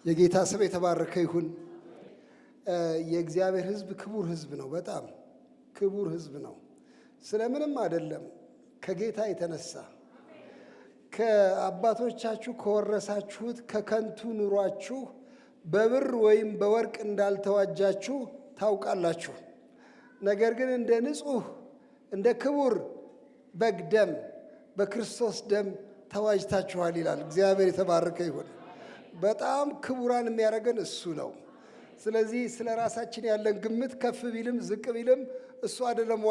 የጌታ ስም የተባረከ ይሁን። የእግዚአብሔር ሕዝብ ክቡር ሕዝብ ነው። በጣም ክቡር ሕዝብ ነው። ስለምንም አይደለም። ከጌታ የተነሳ ከአባቶቻችሁ ከወረሳችሁት ከከንቱ ኑሯችሁ በብር ወይም በወርቅ እንዳልተዋጃችሁ ታውቃላችሁ። ነገር ግን እንደ ንጹሕ እንደ ክቡር በግ ደም በክርስቶስ ደም ተዋጅታችኋል ይላል። እግዚአብሔር የተባረከ ይሁን። በጣም ክቡራን የሚያደርገን እሱ ነው። ስለዚህ ስለ ራሳችን ያለን ግምት ከፍ ቢልም ዝቅ ቢልም እሱ አይደለም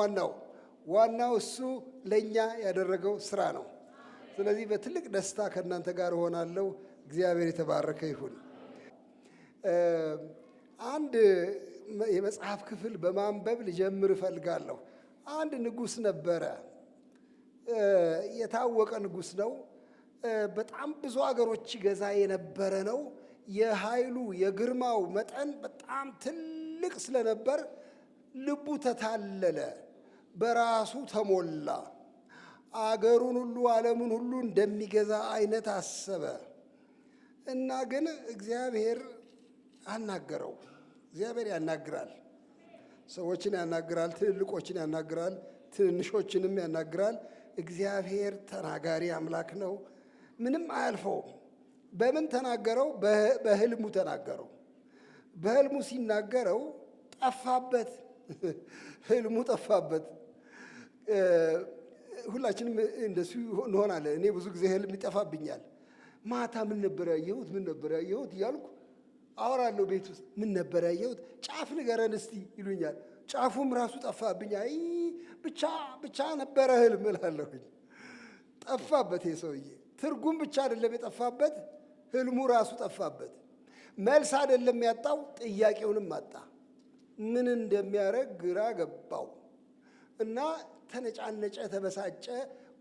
ዋናው እሱ ለእኛ ያደረገው ስራ ነው። ስለዚህ በትልቅ ደስታ ከእናንተ ጋር እሆናለሁ። እግዚአብሔር የተባረከ ይሁን። አንድ የመጽሐፍ ክፍል በማንበብ ልጀምር እፈልጋለሁ። አንድ ንጉሥ ነበረ። የታወቀ ንጉሥ ነው። በጣም ብዙ አገሮች ገዛ የነበረ ነው። የኃይሉ የግርማው መጠን በጣም ትልቅ ስለነበር ልቡ ተታለለ፣ በራሱ ተሞላ። አገሩን ሁሉ ዓለሙን ሁሉ እንደሚገዛ አይነት አሰበ እና ግን እግዚአብሔር አናገረው። እግዚአብሔር ያናግራል፣ ሰዎችን ያናግራል፣ ትልልቆችን ያናግራል፣ ትንንሾችንም ያናግራል። እግዚአብሔር ተናጋሪ አምላክ ነው። ምንም አያልፈውም። በምን ተናገረው? በህልሙ ተናገረው። በህልሙ ሲናገረው ጠፋበት። ህልሙ ጠፋበት። ሁላችንም እንደሱ እንሆናለን። እኔ ብዙ ጊዜ ህልም ይጠፋብኛል። ማታ ምን ነበር ያየሁት እያልኩ አወራለሁ ቤት ውስጥ። ምን ነበር ያየሁት? ጫፍ ንገረን እስቲ ይሉኛል። ጫፉም ራሱ ጠፋብኝ። አይ ብቻ ነበረ ህልም እላለሁኝ። ጠፋበት የሰውዬ። ትርጉም ብቻ አይደለም የጠፋበት፣ ህልሙ ራሱ ጠፋበት። መልስ አይደለም ያጣው፣ ጥያቄውንም አጣ። ምን እንደሚያደርግ ግራ ገባው እና ተነጫነጨ፣ ተበሳጨ።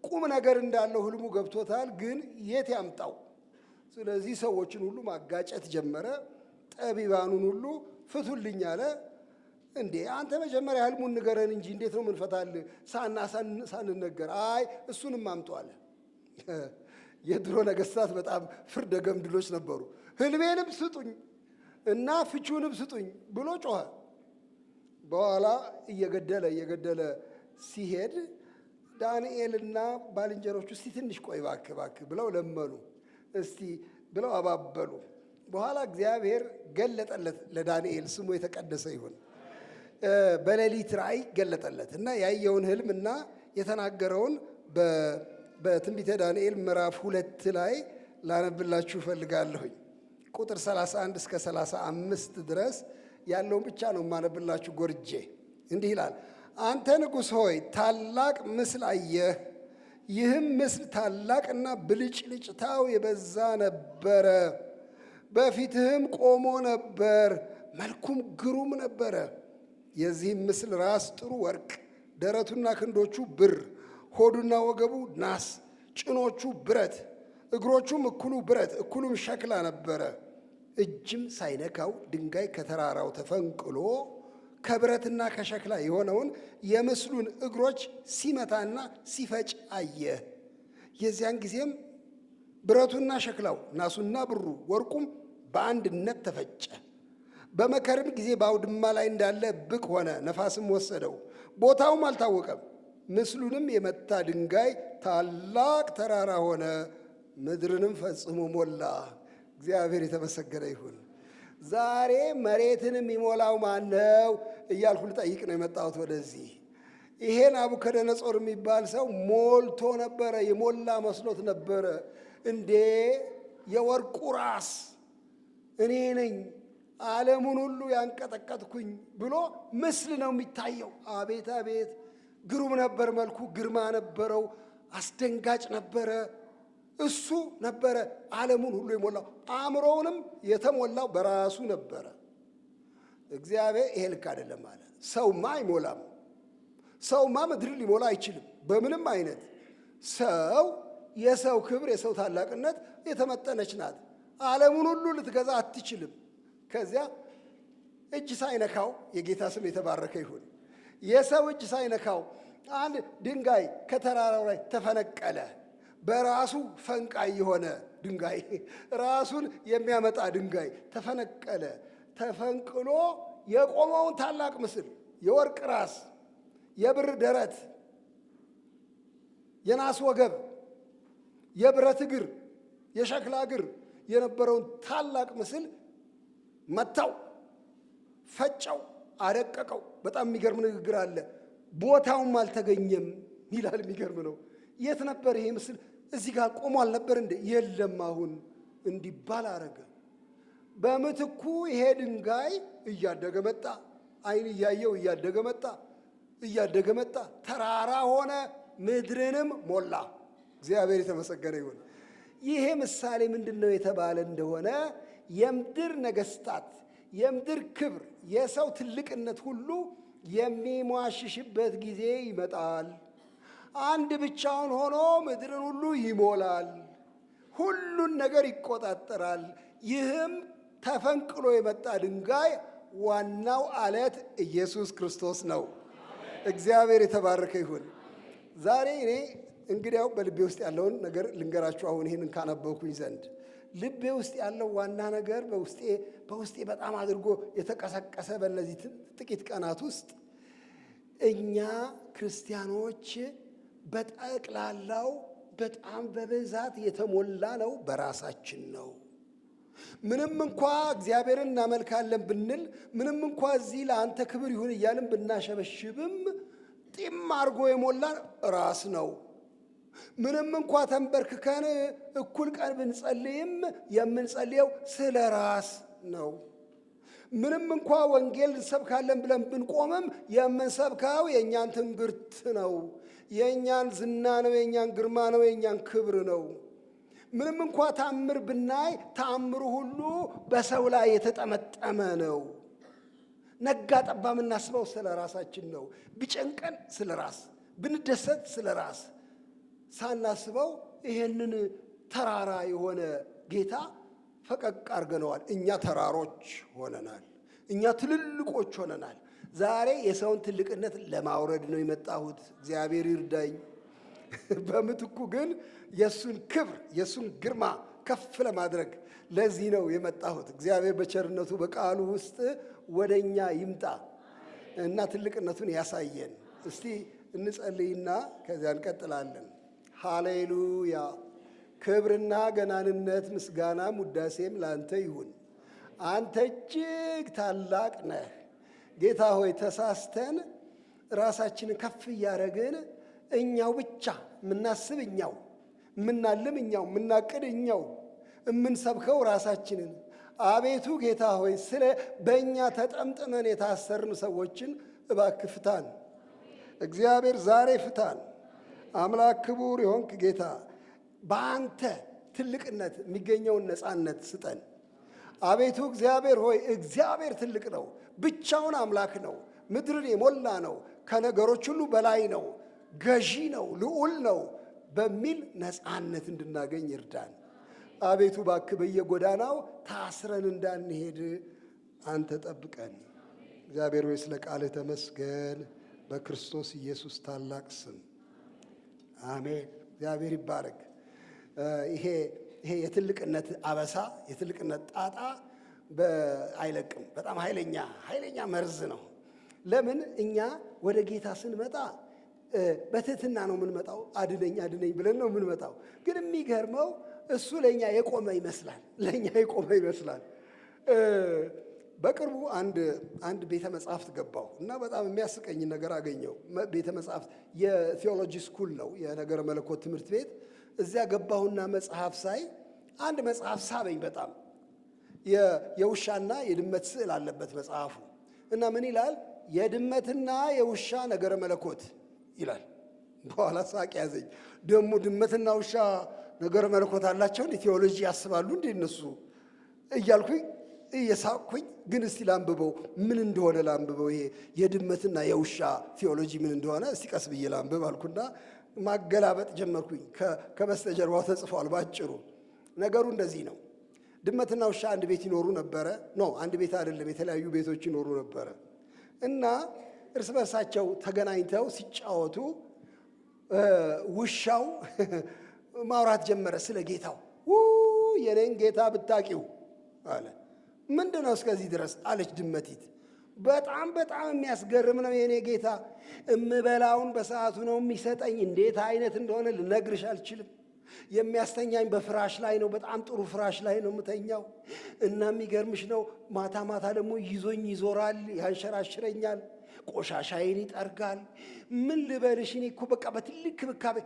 ቁም ነገር እንዳለው ህልሙ ገብቶታል፣ ግን የት ያምጣው? ስለዚህ ሰዎችን ሁሉ ማጋጨት ጀመረ። ጠቢባኑን ሁሉ ፍቱልኝ አለ። እንዴ አንተ መጀመሪያ ህልሙን ንገረን እንጂ እንዴት ነው ምንፈታልህ ሳንነገር? አይ እሱንም አምጡ አለ። የድሮ ነገስታት በጣም ፍርደ ገምድሎች ነበሩ። ህልሜንም ስጡኝ እና ፍቹንም ስጡኝ ብሎ ጮኸ። በኋላ እየገደለ ሲሄድ ዳንኤልና ባልንጀሮቹ እስቲ ትንሽ ቆይ እባክህ ብለው ለመኑ። እስቲ ብለው አባበሉ። በኋላ እግዚአብሔር ገለጠለት ለዳንኤል፣ ስሙ የተቀደሰ ይሁን። በሌሊት ራእይ ገለጠለት እና ያየውን ህልም እና የተናገረውን በትንቢተ ዳንኤል ምዕራፍ 2 ላይ ላነብላችሁ እፈልጋለሁኝ። ቁጥር 31 እስከ 35 ድረስ ያለውን ብቻ ነው የማነብላችሁ ጎርጄ። እንዲህ ይላል። አንተ ንጉሥ ሆይ ታላቅ ምስል አየህ። ይህም ምስል ታላቅና ብልጭልጭታው የበዛ ነበረ። በፊትህም ቆሞ ነበር፣ መልኩም ግሩም ነበረ። የዚህም ምስል ራስ ጥሩ ወርቅ፣ ደረቱና ክንዶቹ ብር፣ ሆዱና ወገቡ ናስ፣ ጭኖቹ ብረት፣ እግሮቹም እኩሉ ብረት እኩሉም ሸክላ ነበረ። እጅም ሳይነካው ድንጋይ ከተራራው ተፈንቅሎ ከብረትና ከሸክላ የሆነውን የምስሉን እግሮች ሲመታና ሲፈጭ አየ። የዚያን ጊዜም ብረቱና ሸክላው ናሱና ብሩ ወርቁም በአንድነት ተፈጨ። በመከርም ጊዜ በአውድማ ላይ እንዳለ ብቅ ሆነ፣ ነፋስም ወሰደው፣ ቦታውም አልታወቀም። ምስሉንም የመታ ድንጋይ ታላቅ ተራራ ሆነ፣ ምድርንም ፈጽሞ ሞላ። እግዚአብሔር የተመሰገነ ይሁን። ዛሬ መሬትን የሚሞላው ማን ነው እያልኩ ልጠይቅ ነው የመጣሁት ወደዚህ። ይሄ ናቡከደነጾር የሚባል ሰው ሞልቶ ነበረ፣ የሞላ መስሎት ነበረ። እንዴ የወርቁ ራስ እኔ ነኝ፣ ዓለሙን ሁሉ ያንቀጠቀጥኩኝ ብሎ ምስል ነው የሚታየው። አቤት አቤት! ግሩም ነበር መልኩ፣ ግርማ ነበረው፣ አስደንጋጭ ነበረ። እሱ ነበረ ዓለሙን ሁሉ የሞላው። አእምሮውንም የተሞላው በራሱ ነበረ። እግዚአብሔር ይሄ ልክ አይደለም አለ። ሰውማ አይሞላም። ሰውማ ምድርን ሊሞላ አይችልም በምንም አይነት። ሰው የሰው ክብር፣ የሰው ታላቅነት የተመጠነች ናት። ዓለሙን ሁሉ ልትገዛ አትችልም። ከዚያ እጅ ሳይነካው፣ የጌታ ስም የተባረከ ይሁን፣ የሰው እጅ ሳይነካው አንድ ድንጋይ ከተራራው ላይ ተፈነቀለ። በራሱ ፈንቃይ የሆነ ድንጋይ፣ ራሱን የሚያመጣ ድንጋይ ተፈነቀለ። ተፈንቅሎ የቆመውን ታላቅ ምስል የወርቅ ራስ፣ የብር ደረት፣ የናስ ወገብ፣ የብረት እግር፣ የሸክላ እግር የነበረውን ታላቅ ምስል መታው፣ ፈጨው፣ አደቀቀው። በጣም የሚገርም ንግግር አለ። ቦታውም አልተገኘም ይላል። የሚገርም ነው። የት ነበር ይሄ ምስል? እዚህ ጋር ቆሞ አልነበር እንዴ? የለም አሁን እንዲባል አረገ። በምትኩ ይሄ ድንጋይ እያደገ መጣ። ዓይን እያየው እያደገ መጣ፣ እያደገ መጣ። ተራራ ሆነ፣ ምድርንም ሞላ። እግዚአብሔር የተመሰገነ ይሁን። ይሄ ምሳሌ ምንድን ነው የተባለ እንደሆነ የምድር ነገስታት፣ የምድር ክብር፣ የሰው ትልቅነት ሁሉ የሚሟሽሽበት ጊዜ ይመጣል። አንድ ብቻውን ሆኖ ምድርን ሁሉ ይሞላል፣ ሁሉን ነገር ይቆጣጠራል። ይህም ተፈንቅሎ የመጣ ድንጋይ ዋናው አለት ኢየሱስ ክርስቶስ ነው። እግዚአብሔር የተባረከ ይሁን። ዛሬ እኔ እንግዲያው በልቤ ውስጥ ያለውን ነገር ልንገራችሁ። አሁን ይህንን ካነበብኩኝ ዘንድ ልቤ ውስጥ ያለው ዋና ነገር በውስጤ በጣም አድርጎ የተቀሰቀሰ በእነዚህ ጥቂት ቀናት ውስጥ እኛ ክርስቲያኖች በጠቅላላው በጣም በብዛት የተሞላ ነው በራሳችን ነው። ምንም እንኳ እግዚአብሔርን እናመልካለን ብንል፣ ምንም እንኳ እዚህ ለአንተ ክብር ይሁን እያልን ብናሸበሽብም ጢም አድርጎ የሞላን ራስ ነው። ምንም እንኳ ተንበርክከን እኩል ቀን ብንጸልይም የምንጸልየው ስለ ራስ ነው። ምንም እንኳ ወንጌል እንሰብካለን ብለን ብንቆምም የምንሰብካው የእኛን ትንግርት ነው፣ የእኛን ዝና ነው፣ የእኛን ግርማ ነው፣ የእኛን ክብር ነው። ምንም እንኳ ተአምር ብናይ ተአምሩ ሁሉ በሰው ላይ የተጠመጠመ ነው። ነጋ ጠባ የምናስበው ስለ ራሳችን ነው። ቢጨንቀን ስለ ራስ፣ ብንደሰት ስለ ራስ ሳናስበው ይሄንን ተራራ የሆነ ጌታ ፈቀቅ አድርገነዋል። እኛ ተራሮች ሆነናል። እኛ ትልልቆች ሆነናል። ዛሬ የሰውን ትልቅነት ለማውረድ ነው የመጣሁት። እግዚአብሔር ይርዳኝ። በምትኩ ግን የእሱን ክብር የእሱን ግርማ ከፍ ለማድረግ ለዚህ ነው የመጣሁት። እግዚአብሔር በቸርነቱ በቃሉ ውስጥ ወደ እኛ ይምጣ እና ትልቅነቱን ያሳየን። እስቲ እንጸልይና ከዚያ እንቀጥላለን። ሃሌሉያ! ክብርና ገናንነት ምስጋናም ውዳሴም ለአንተ ይሁን። አንተ እጅግ ታላቅ ነህ ጌታ ሆይ። ተሳስተን ራሳችንን ከፍ እያደረግን እኛው ብቻ የምናስብ እኛው፣ የምናልም እኛው፣ የምናቅድ እኛው፣ የምንሰብከው ራሳችንን። አቤቱ ጌታ ሆይ ስለ በእኛ ተጠምጥመን የታሰርን ሰዎችን እባክህ ፍታን። እግዚአብሔር ዛሬ ፍታን። አምላክ ክቡር የሆንክ ጌታ በአንተ ትልቅነት የሚገኘውን ነፃነት ስጠን። አቤቱ እግዚአብሔር ሆይ እግዚአብሔር ትልቅ ነው፣ ብቻውን አምላክ ነው፣ ምድርን የሞላ ነው፣ ከነገሮች ሁሉ በላይ ነው፣ ገዢ ነው፣ ልዑል ነው በሚል ነፃነት እንድናገኝ ይርዳን። አቤቱ እባክህ በየጎዳናው ታስረን እንዳንሄድ አንተ ጠብቀን። እግዚአብሔር ሆይ ስለ ቃልህ ተመስገን። በክርስቶስ ኢየሱስ ታላቅ ስም አሜን። እግዚአብሔር ይባረክ። ይሄ የትልቅነት አበሳ የትልቅነት ጣጣ አይለቅም። በጣም ኃይለኛ መርዝ ነው። ለምን እኛ ወደ ጌታ ስንመጣ በትህትና ነው የምንመጣው። አድነኝ አድነኝ ብለን ነው የምንመጣው። ግን የሚገርመው እሱ ለእኛ የቆመ ይመስላል። በቅርቡ አንድ ቤተ መጻሕፍት ገባሁ እና በጣም የሚያስቀኝ ነገር አገኘው። ቤተ መጻሕፍት የቴዎሎጂ ስኩል ነው፣ የነገረ መለኮት ትምህርት ቤት። እዚያ ገባሁና መጽሐፍ ሳይ አንድ መጽሐፍ ሳበኝ በጣም። የውሻና የድመት ስዕል አለበት መጽሐፉ እና ምን ይላል? የድመትና የውሻ ነገረ መለኮት ይላል። በኋላ ሳቅ ያዘኝ። ደግሞ ድመትና ውሻ ነገረ መለኮት አላቸው እንዴ? ቴዎሎጂ ያስባሉ እንዴ እነሱ እያልኩኝ እየሳቅኩኝ፣ ግን እስቲ ላንብበው ምን እንደሆነ ላንብበው። ይሄ የድመትና የውሻ ቴዎሎጂ ምን እንደሆነ እስቲ ቀስ ብዬ ላንብብ አልኩና ማገላበጥ ጀመርኩኝ። ከበስተጀርባው ተጽፏል ባጭሩ። ነገሩ እንደዚህ ነው። ድመትና ውሻ አንድ ቤት ይኖሩ ነበረ። አንድ ቤት አይደለም፣ የተለያዩ ቤቶች ይኖሩ ነበረ እና እርስ በርሳቸው ተገናኝተው ሲጫወቱ ውሻው ማውራት ጀመረ ስለ ጌታው። የኔን ጌታ ብታቂው አለ። ምንድነው እስከዚህ ድረስ አለች ድመቲት። በጣም በጣም የሚያስገርም ነው የኔ ጌታ። እምበላውን በሰዓቱ ነው የሚሰጠኝ። እንዴት አይነት እንደሆነ ልነግርሽ አልችልም። የሚያስተኛኝ በፍራሽ ላይ ነው። በጣም ጥሩ ፍራሽ ላይ ነው የምተኛው። እና የሚገርምሽ ነው ማታ ማታ ደግሞ ይዞኝ ይዞራል፣ ያንሸራሽረኛል፣ ቆሻሻዬን ይጠርጋል። ምን ልበልሽ እኔ እኮ በቃ በትልቅ ክብካቤ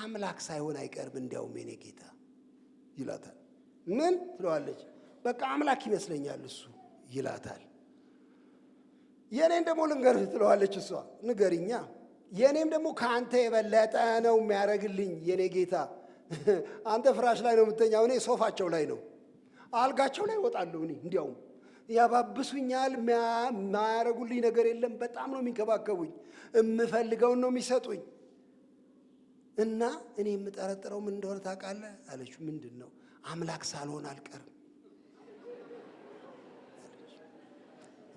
አምላክ ሳይሆን አይቀርም እንዲያውም የኔ ጌታ ይላታል። ምን ትለዋለች? በቃ አምላክ ይመስለኛል እሱ ይላታል። የኔን ደግሞ ልንገርህ ትለዋለች እሷ። ንገሪኛ። የኔም ደግሞ ከአንተ የበለጠ ነው የሚያደርግልኝ የኔ ጌታ። አንተ ፍራሽ ላይ ነው የምተኛው፣ እኔ ሶፋቸው ላይ ነው፣ አልጋቸው ላይ እወጣለሁ። እኔ እንዲያውም ያባብሱኛል፣ የማያደርጉልኝ ነገር የለም። በጣም ነው የሚንከባከቡኝ፣ የምፈልገውን ነው የሚሰጡኝ። እና እኔ የምጠረጥረው ምን እንደሆነ ታውቃለህ አለችው። ምንድን ነው? አምላክ ሳልሆን አልቀርም።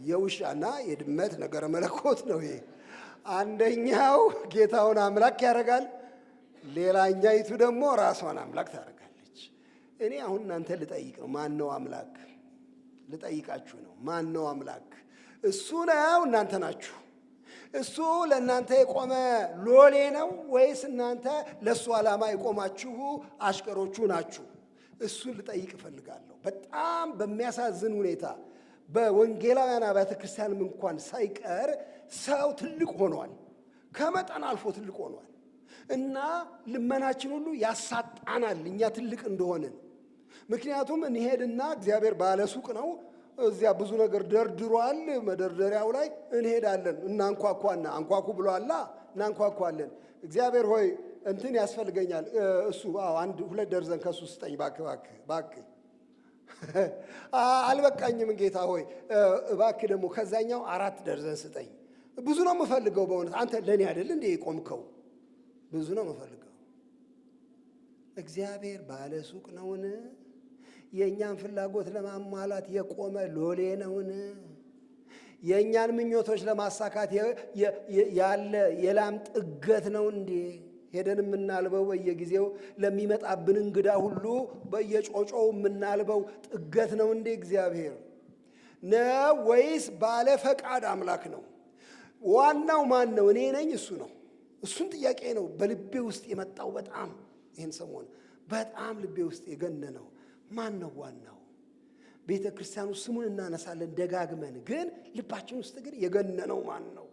የውሻና የድመት ነገረ መለኮት ነው ይሄ። አንደኛው ጌታውን አምላክ ያደርጋል፣ ሌላኛይቱ ደግሞ ራሷን አምላክ ታደርጋለች። እኔ አሁን እናንተ ልጠይቅ ነው፣ ማን ነው አምላክ? ልጠይቃችሁ ነው፣ ማን ነው አምላክ? እሱ ነው እናንተ ናችሁ? እሱ ለእናንተ የቆመ ሎሌ ነው ወይስ እናንተ ለእሱ ዓላማ የቆማችሁ አሽከሮቹ ናችሁ? እሱን ልጠይቅ እፈልጋለሁ። በጣም በሚያሳዝን ሁኔታ በወንጌላውያን አብያተ ክርስቲያንም እንኳን ሳይቀር ሰው ትልቅ ሆኗል፣ ከመጠን አልፎ ትልቅ ሆኗል። እና ልመናችን ሁሉ ያሳጣናል እኛ ትልቅ እንደሆንን። ምክንያቱም እንሄድና እግዚአብሔር ባለ ሱቅ ነው፣ እዚያ ብዙ ነገር ደርድሯል፣ መደርደሪያው ላይ እንሄዳለን፣ እናንኳኳና አንኳኩ ብሏላ፣ እናንኳኳለን። እግዚአብሔር ሆይ እንትን ያስፈልገኛል፣ እሱ አንድ 2 ደርዘን ከሱ ስጠኝ እባክህ። አልበቃኝም ጌታ ሆይ እባክህ ደግሞ ከዛኛው 4 ደርዘን ስጠኝ። ብዙ ነው የምፈልገው በእውነት አንተ ለእኔ አይደል እንዴ የቆምከው? ብዙ ነው የምፈልገው። እግዚአብሔር ባለ ሱቅ ነውን? የእኛን ፍላጎት ለማሟላት የቆመ ሎሌ ነውን? የእኛን ምኞቶች ለማሳካት ያለ የላም ጥገት ነው እንዴ? ሄደን የምናልበው በየጊዜው ለሚመጣብን እንግዳ ሁሉ በየጮጮው የምናልበው ጥገት ነው እንዴ እግዚአብሔር ነው? ወይስ ባለ ፈቃድ አምላክ ነው? ዋናው ማን ነው? እኔ ነኝ? እሱ ነው? እሱን ጥያቄ ነው በልቤ ውስጥ የመጣው። በጣም ይህን ሰሞን በጣም ልቤ ውስጥ የገነነው ማን ነው ዋናው? ቤተ ክርስቲያኑ ስሙን እናነሳለን ደጋግመን፣ ግን ልባችን ውስጥ ግን የገነነው ማን ነው?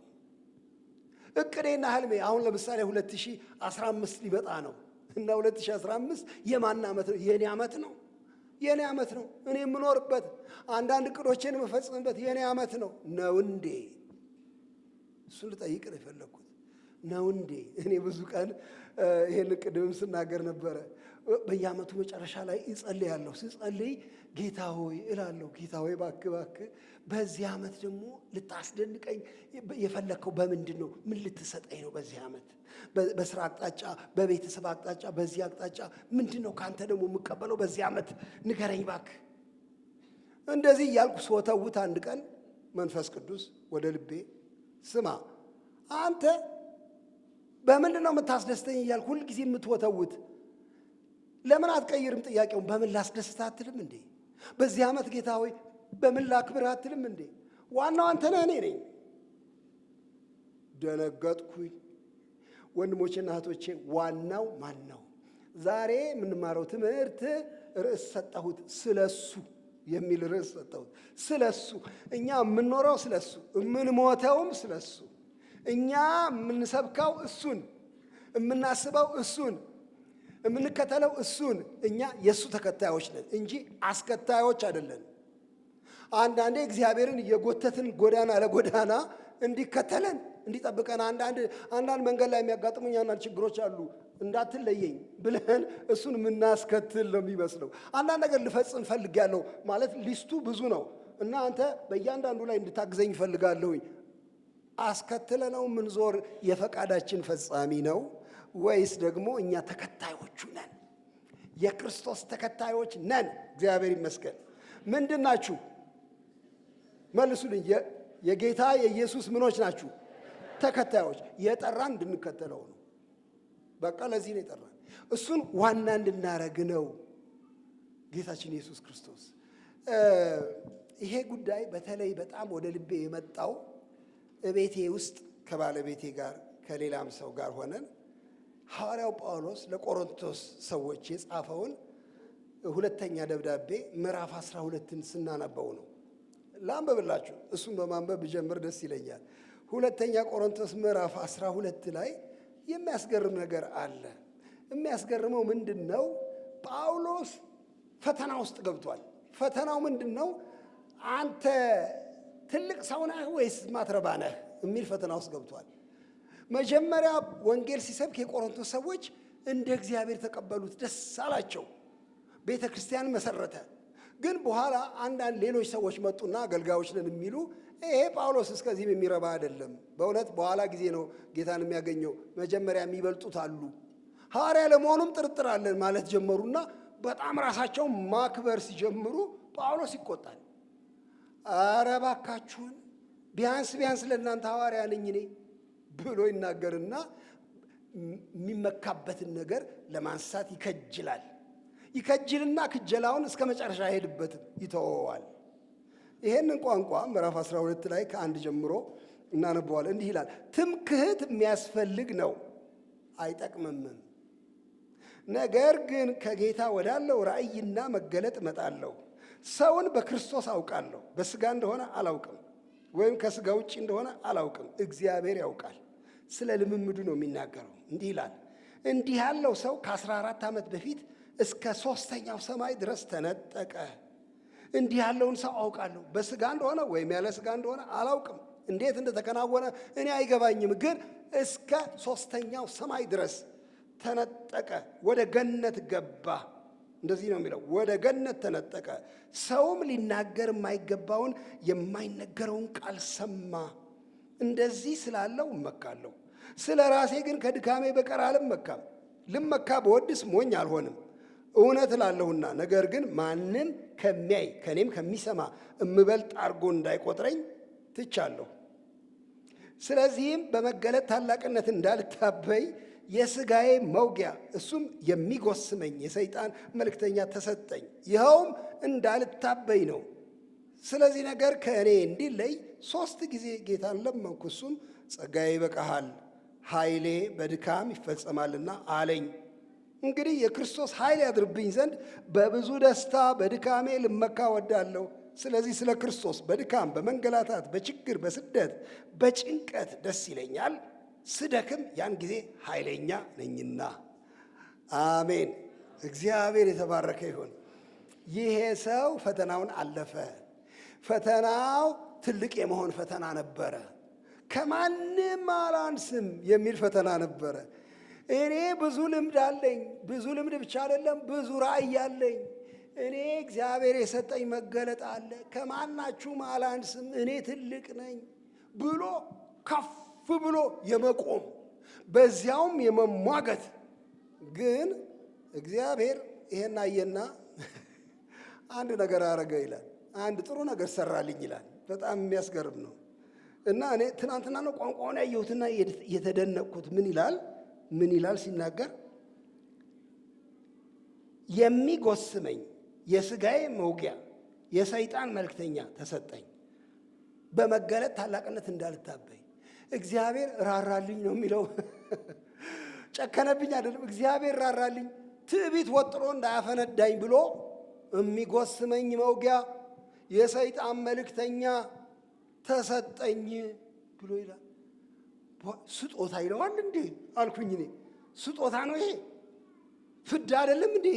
እቅዴና ህልሜ አሁን ለምሳሌ 2015 ሊመጣ ነው እና 2015 የማን ዓመት ነው? የኔ ዓመት ነው። የኔ ዓመት ነው። እኔ የምኖርበት አንዳንድ እቅዶቼን የምፈጽምበት የኔ ዓመት ነው እንዴ? እሱን ልጠይቅ ነው የፈለግኩት። ነው እንዴ? እኔ ብዙ ቀን ይሄን ቅድምም ስናገር ነበረ። በየዓመቱ መጨረሻ ላይ እጸልያለሁ። ስጸልይ ጌታ ሆይ እላለሁ፣ ጌታ ሆይ እባክህ በዚህ ዓመት ደግሞ ልታስደንቀኝ የፈለግከው በምንድን ነው? ምን ልትሰጠኝ ነው በዚህ ዓመት? በስራ አቅጣጫ፣ በቤተሰብ አቅጣጫ፣ በዚህ አቅጣጫ ምንድን ነው ከአንተ ደግሞ የምቀበለው በዚህ ዓመት? ንገረኝ እባክህ። እንደዚህ እያልኩ ስወተውት አንድ ቀን መንፈስ ቅዱስ ወደ ልቤ ስማ አንተ በምንድን ነው የምታስደስተኝ እያልኩ ሁልጊዜ የምትወተውት ለምን አትቀይርም ጥያቄውን? በምን ላስደስት አትልም እንዴ? በዚህ ዓመት ጌታ ሆይ በምን ላክብር አትልም እንዴ? ዋናው አንተ ነህ፣ እኔ ነኝ። ደነገጥኩኝ። ወንድሞቼና እህቶቼ ዋናው ማን ነው? ዛሬ የምንማረው ትምህርት ርዕስ ሰጠሁት፣ ስለሱ የሚል ርዕስ ሰጠሁት። ስለሱ እኛ የምንኖረው ስለሱ፣ የምንሞተውም ስለሱ፣ እኛ የምንሰብከው እሱን፣ የምናስበው እሱን፣ የምንከተለው እሱን። እኛ የእሱ ተከታዮች ነን እንጂ አስከታዮች አይደለን። አንዳንዴ እግዚአብሔርን እየጎተትን ጎዳና ለጎዳና እንዲከተለን እንዲጠብቀን አንዳንድ መንገድ ላይ የሚያጋጥሙኝ አንዳንድ ችግሮች አሉ። እንዳትለየኝ ብለን እሱን የምናስከትል ነው የሚመስለው። አንዳንድ ነገር ልፈጽም ፈልጋለሁ ማለት ሊስቱ ብዙ ነው እና አንተ በእያንዳንዱ ላይ እንድታግዘኝ ፈልጋለሁኝ። አስከትለ ነው ምንዞር የፈቃዳችን ፈጻሚ ነው ወይስ ደግሞ እኛ ተከታዮቹ ነን? የክርስቶስ ተከታዮች ነን። እግዚአብሔር ይመስገን። ምንድን ናችሁ? መልሱልኝ። የጌታ የኢየሱስ ምኖች ናችሁ? ተከታዮች። የጠራን እንድንከተለው ነው። በቃ ለዚህ ነው የጠራን። እሱን ዋና እንድናረግ ነው ጌታችን ኢየሱስ ክርስቶስ። ይሄ ጉዳይ በተለይ በጣም ወደ ልቤ የመጣው እቤቴ ውስጥ ከባለቤቴ ጋር ከሌላም ሰው ጋር ሆነን ሐዋርያው ጳውሎስ ለቆሮንቶስ ሰዎች የጻፈውን ሁለተኛ ደብዳቤ ምዕራፍ 12ን ስናነበው ነው። ላንብብላችሁ። እሱን በማንበብ ብጀምር ደስ ይለኛል። ሁለተኛ ቆሮንቶስ ምዕራፍ 12 ላይ የሚያስገርም ነገር አለ። የሚያስገርመው ምንድን ነው? ጳውሎስ ፈተና ውስጥ ገብቷል። ፈተናው ምንድን ነው? አንተ ትልቅ ሰው ነህ ወይስ ማትረባ ነህ የሚል ፈተና ውስጥ ገብቷል። መጀመሪያ ወንጌል ሲሰብክ የቆሮንቶስ ሰዎች እንደ እግዚአብሔር ተቀበሉት፣ ደስ አላቸው፣ ቤተ ክርስቲያን መሰረተ። ግን በኋላ አንዳንድ ሌሎች ሰዎች መጡና አገልጋዮች ነን የሚሉ ይሄ ጳውሎስ እስከዚህም የሚረባ አይደለም፣ በእውነት በኋላ ጊዜ ነው ጌታን የሚያገኘው፣ መጀመሪያ የሚበልጡት አሉ፣ ሐዋርያ ለመሆኑም ጥርጥር አለን ማለት ጀመሩና በጣም ራሳቸውን ማክበር ሲጀምሩ ጳውሎስ ይቆጣል። ኧረ እባካችሁን ቢያንስ ለእናንተ ሐዋርያ ነኝ እኔ ብሎ ይናገርና የሚመካበትን ነገር ለማንሳት ይከጅላል። ይከጅልና ክጀላውን እስከ መጨረሻ አይሄድበትም፣ ይተወዋል። ይሄንን ቋንቋ ምዕራፍ 12 ላይ ከ1 ጀምሮ እናነበዋለን። እንዲህ ይላል፣ ትምክህት የሚያስፈልግ ነው አይጠቅምምም። ነገር ግን ከጌታ ወዳለው ራእይና መገለጥ እመጣለሁ። ሰውን በክርስቶስ አውቃለሁ፣ በሥጋ እንደሆነ አላውቅም፣ ወይም ከሥጋ ውጭ እንደሆነ አላውቅም፣ እግዚአብሔር ያውቃል። ስለ ልምምዱ ነው የሚናገረው። እንዲህ ይላል፣ እንዲህ ያለው ሰው ከ14 ዓመት በፊት እስከ 3ኛው ሰማይ ድረስ ተነጠቀ። እንዲህ ያለውን ሰው አውቃለሁ፣ በሥጋ እንደሆነ ወይም ያለ ሥጋ እንደሆነ አላውቅም፣ እንዴት እንደተከናወነ እኔ አይገባኝም። ግን እስከ 3ኛው ሰማይ ድረስ ተነጠቀ፣ ወደ ገነት ገባ። እንደዚህ ነው የሚለው፣ ወደ ገነት ተነጠቀ። ሰውም ሊናገር የማይገባውን የማይነገረውን ቃል ሰማ። እንደዚህ ስላለው እመካለሁ፣ ስለ ራሴ ግን ከድካሜ በቀር አልመካም። ልመካ በወድስ ሞኝ አልሆንም፣ እውነት እላለሁና። ነገር ግን ማንም ከሚያይ ከእኔም ከሚሰማ እምበልጥ አድርጎ እንዳይቆጥረኝ ትቻለሁ። ስለዚህም በመገለጥ ታላቅነት እንዳልታበይ የሥጋዬ መውጊያ እሱም የሚጎስመኝ የሰይጣን መልእክተኛ ተሰጠኝ። ይኸውም እንዳልታበይ ነው። ስለዚህ ነገር ከእኔ እንዲለይ 3 ጊዜ ጌታን ለመንኩ። እሱም ጸጋዬ ይበቃሃል፣ ኃይሌ በድካም ይፈጸማልና አለኝ። እንግዲህ የክርስቶስ ኃይል ያድርብኝ ዘንድ በብዙ ደስታ በድካሜ ልመካ ወዳለሁ። ስለዚህ ስለ ክርስቶስ በድካም በመንገላታት በችግር በስደት በጭንቀት ደስ ይለኛል። ስደክም ያን ጊዜ ኃይለኛ ነኝና። አሜን። እግዚአብሔር የተባረከ ይሁን። ይሄ ሰው ፈተናውን አለፈ። ፈተናው ትልቅ የመሆን ፈተና ነበረ። ከማንም አላንስም የሚል ፈተና ነበረ። እኔ ብዙ ልምድ አለኝ፣ ብዙ ልምድ ብቻ አይደለም ብዙ ራእይ አለኝ፣ እኔ እግዚአብሔር የሰጠኝ መገለጥ አለ፣ ከማናችሁም አላንስም፣ እኔ ትልቅ ነኝ ብሎ ከፍ ብሎ የመቆም በዚያውም የመሟገት። ግን እግዚአብሔር ይሄን አየና አንድ ነገር አረገ ይላል። አንድ ጥሩ ነገር ሰራልኝ ይላል። በጣም የሚያስገርም ነው። እና እኔ ትናንትና ነው ቋንቋውን ያየሁትና የተደነቅኩት። ምን ይላል ሲናገር፣ የሚጎስመኝ የሥጋዬ መውጊያ የሰይጣን መልእክተኛ ተሰጠኝ፣ በመገለጥ ታላቅነት እንዳልታበይ። እግዚአብሔር ራራልኝ ነው የሚለው። ጨከነብኝ አይደለም፣ እግዚአብሔር ራራልኝ፣ ትዕቢት ወጥሮ እንዳያፈነዳኝ ብሎ የሚጎስመኝ መውጊያ የሰይጣን መልእክተኛ ተሰጠኝ ብሎ ይላል። ስጦታ ይለዋል እንዴ አልኩኝ እኔ። ስጦታ ነው ይሄ? ፍዳ አይደለም እንዴ?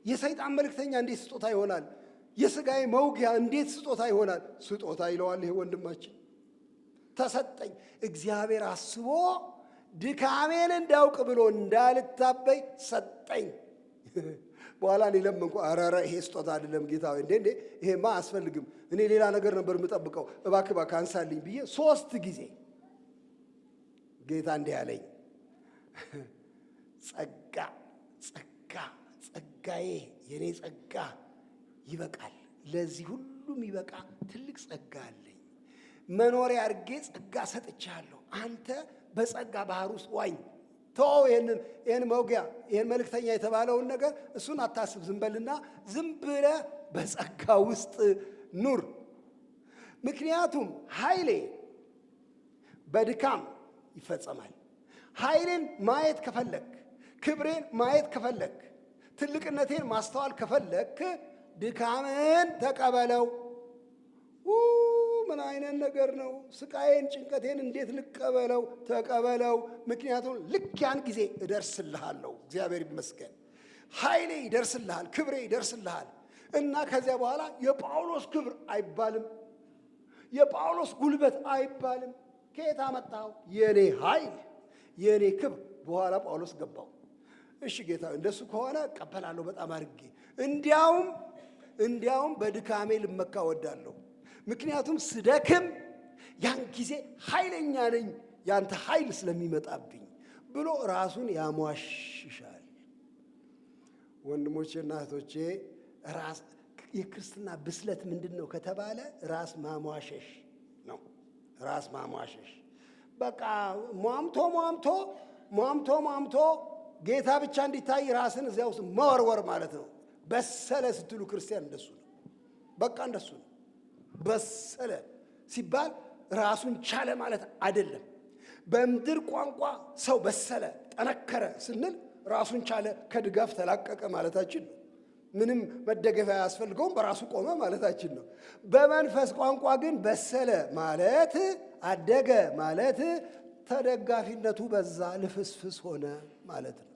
የሰይጣን መልእክተኛ እንዴት ስጦታ ይሆናል? የሥጋዬ መውጊያ እንዴት ስጦታ ይሆናል? ስጦታ ይለዋል ይሄ ወንድማችን። ተሰጠኝ። እግዚአብሔር አስቦ ድካሜን እንዳውቅ ብሎ እንዳልታበይ ሰጠኝ። በኋላ እኔ ለመንኩ፣ ኧረ ይሄ ስጦታ አይደለም ጌታ ሆይ፣ እንዴ ይሄማ አያስፈልግም፣ እኔ ሌላ ነገር ነበር የምጠብቀው፣ እባክህ አንሳልኝ ብዬ 3 ጊዜ ጌታ እንዲህ አለኝ፣ ጸጋዬ የኔ ጸጋ ይበቃል፣ ለዚህ ሁሉም ይበቃ ትልቅ ጸጋ አለኝ፣ መኖሪያ አድርጌ ጸጋ ሰጥቻለሁ፣ አንተ በጸጋ ባህር ውስጥ ዋኝ፣ ተው ይሄን መውጊያ ይሄን መልእክተኛ የተባለውን ነገር እሱን አታስብ። ዝም በልና ዝም ብለህ በጸጋ ውስጥ ኑር። ምክንያቱም ኃይሌ በድካም ይፈጸማል። ኃይሌን ማየት ከፈለክ፣ ክብሬን ማየት ከፈለክ፣ ትልቅነቴን ማስተዋል ከፈለክ ድካምን ተቀበለው። ምን አይነት ነገር ነው? ስቃዬን ጭንቀቴን እንዴት ልቀበለው? ተቀበለው። ምክንያቱም ልክ ያን ጊዜ እደርስልሃለሁ። እግዚአብሔር ይመስገን። ኃይሌ ይደርስልሃል፣ ክብሬ ይደርስልሃል። እና ከዚያ በኋላ የጳውሎስ ክብር አይባልም፣ የጳውሎስ ጉልበት አይባልም። ከየት አመጣው? የኔ ኃይል የኔ ክብር። በኋላ ጳውሎስ ገባው። እሺ ጌታ እንደሱ ከሆነ እቀበላለሁ በጣም አድርጌ። እንዲያውም በድካሜ ልመካ ወዳለሁ። ምክንያቱም ስደክም ያን ጊዜ ኃይለኛ ነኝ ያንተ ኃይል ስለሚመጣብኝ ብሎ ራሱን ያሟሽሻል። ወንድሞቼና እህቶቼ የክርስትና ብስለት ምንድን ነው ከተባለ ራስ ማሟሸሽ ነው። ራስ ማሟሸሽ በቃ ሟምቶ ጌታ ብቻ እንዲታይ ራስን እዚያ ውስጥ መወርወር ማለት ነው። በሰለ ስትሉ ክርስቲያን እንደሱ ነው። በቃ እንደሱ ነው። በሰለ ሲባል ራሱን ቻለ ማለት አይደለም። በምድር ቋንቋ ሰው በሰለ ጠነከረ ስንል ራሱን ቻለ ከድጋፍ ተላቀቀ ማለታችን ነው። ምንም መደገፊያ አያስፈልገውም፣ በራሱ ቆመ ማለታችን ነው። በመንፈስ ቋንቋ ግን በሰለ ማለት አደገ ማለት ተደጋፊነቱ በዛ ልፍስፍስ ሆነ ማለት ነው።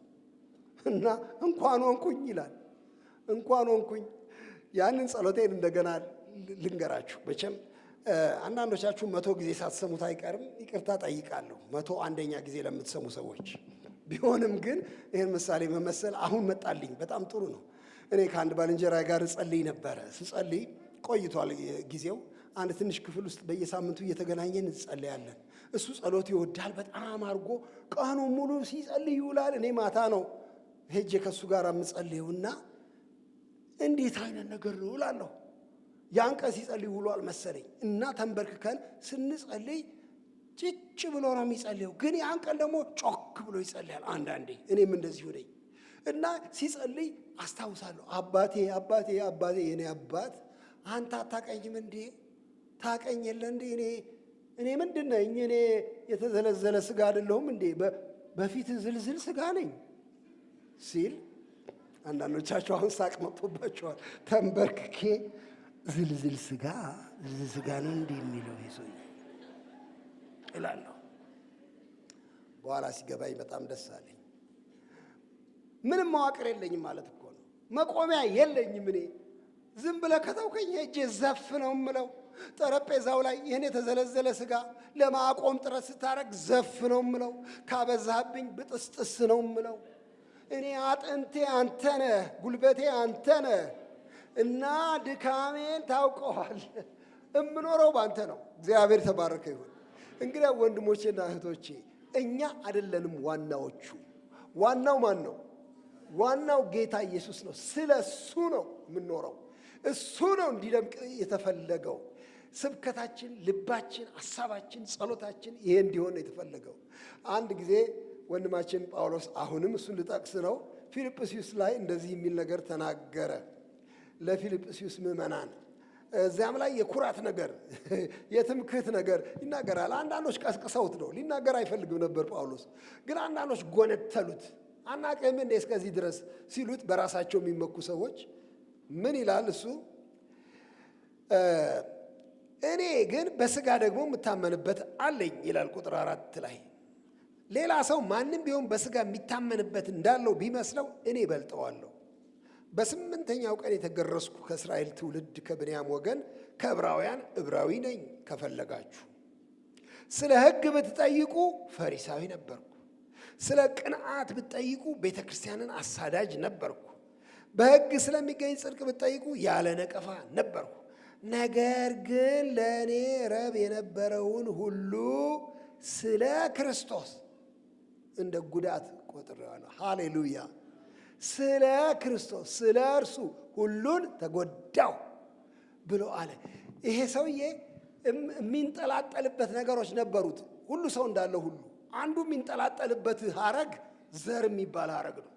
እና እንኳን ሆንኩኝ ይላል። እንኳን ሆንኩኝ። ያንን ጸሎቴን እንደገና ልንገራችሁ። መቼም አንዳንዶቻችሁ 100 ጊዜ ሳትሰሙት አይቀርም። ይቅርታ ጠይቃለሁ 101ኛ ጊዜ ለምትሰሙ ሰዎች። ቢሆንም ግን ይህን ምሳሌ መመሰል አሁን መጣልኝ። በጣም ጥሩ ነው። እኔ ከአንድ ባልንጀራ ጋር ጸልይ ነበረ። ስጸልይ ቆይቷል ጊዜው። አንድ ትንሽ ክፍል ውስጥ በየሳምንቱ እየተገናኘን እንጸልያለን። እሱ ጸሎት ይወዳል በጣም አድርጎ። ቀኑ ሙሉ ሲጸልይ ይውላል። እኔ ማታ ነው ሄጄ ከእሱ ጋር የምጸልየውና እንዴት አይነት ነገር ነው እላለሁ። ያን ቀን ሲጸልይ ውሏል መሰለኝ እና ተንበርክከን ስንጸልይ ጭጭ ብሎ ነው የሚጸልየው። ግን ያን ቀን ደግሞ ጮክ ብሎ ይጸልያል አንዳንዴ። እኔም እንደዚሁ ነኝ እና ሲጸልይ አስታውሳለሁ። አባቴ የኔ አባት አንተ አታቀኝም እንዴ? ታቀኝ የለ እንዴ? እኔ ምንድን ነኝ? እኔ የተዘለዘለ ስጋ አይደለሁም እንዴ? በፊት ዝልዝል ስጋ ነኝ ሲል አንዳንዶቻቸው አሁን ሳቅ መጥቶባቸዋል። ተንበርክኬ ዝልዝል ስጋ ነው እንዴ የሚለው ሰው እላለሁ። በኋላ ሲገባኝ በጣም ደስ አለኝ። ምንም መዋቅር የለኝም ማለት እኮ ነው። መቆሚያ የለኝም። እኔ ዝም ብለህ ከተውከኝ ሄጄ ዘፍ ነው የምለው። ጠረጴዛው ላይ ይህን የተዘለዘለ ስጋ ለማቆም ጥረት ስታረግ ዘፍ ነው የምለው። ካበዛህብኝ ብጥስጥስ ነው የምለው። እኔ አጥንቴ አንተ ነህ፣ ጉልበቴ አንተ ነህ እና ድካሜን ታውቀዋል። እምኖረው ባንተ ነው። እግዚአብሔር ተባረከ ይሁን። እንግዲህ ወንድሞቼና እህቶቼ እኛ አይደለንም ዋናዎቹ። ዋናው ማን ነው? ዋናው ጌታ ኢየሱስ ነው። ስለ እሱ ነው የምንኖረው። እሱ ነው እንዲደምቅ የተፈለገው። ስብከታችን፣ ልባችን፣ ሐሳባችን፣ ጸሎታችን ይሄ እንዲሆን ነው የተፈለገው። አንድ ጊዜ ወንድማችን ጳውሎስ አሁንም እሱን ልጠቅስ ነው፣ ፊልጵስዩስ ላይ እንደዚህ የሚል ነገር ተናገረ ለፊልጵስዩስ ምዕመናን። እዚያም ላይ የኩራት ነገር የትምክህት ነገር ይናገራል። አንዳንዶች ቀስቅሰውት ነው፣ ሊናገር አይፈልግም ነበር ጳውሎስ። ግን አንዳንዶች ጎነተሉት። አናቅህም እንዴ እስከዚህ ድረስ ሲሉት በራሳቸው የሚመኩ ሰዎች ምን ይላል እሱ? እኔ ግን በስጋ ደግሞ የምታመንበት አለኝ ይላል ቁጥር 4 ላይ። ሌላ ሰው ማንም ቢሆን በስጋ የሚታመንበት እንዳለው ቢመስለው እኔ በልጠዋለሁ። በ8ኛው ቀን የተገረዝኩ ከእስራኤል ትውልድ ከብንያም ወገን ከዕብራውያን ዕብራዊ ነኝ ከፈለጋችሁ። ስለ ሕግ ብትጠይቁ ፈሪሳዊ ነበርኩ። ስለ ቅንዓት ብትጠይቁ ቤተ ክርስቲያንን አሳዳጅ ነበርኩ። በሕግ ስለሚገኝ ጽድቅ ብትጠይቁ ያለ ነቀፋ ነበርኩ። ነገር ግን ለእኔ ረብ የነበረውን ሁሉ ስለ ክርስቶስ እንደ ጉዳት ቆጥሬዋለሁ። ሃሌሉያ! ስለ ክርስቶስ ስለ እርሱ ሁሉን ተጎዳው ብሎ አለ። ይሄ ሰውዬ የሚንጠላጠልበት ነገሮች ነበሩት። ሁሉ ሰው እንዳለው ሁሉ አንዱ የሚንጠላጠልበት ሐረግ ዘር የሚባል ሐረግ ነው።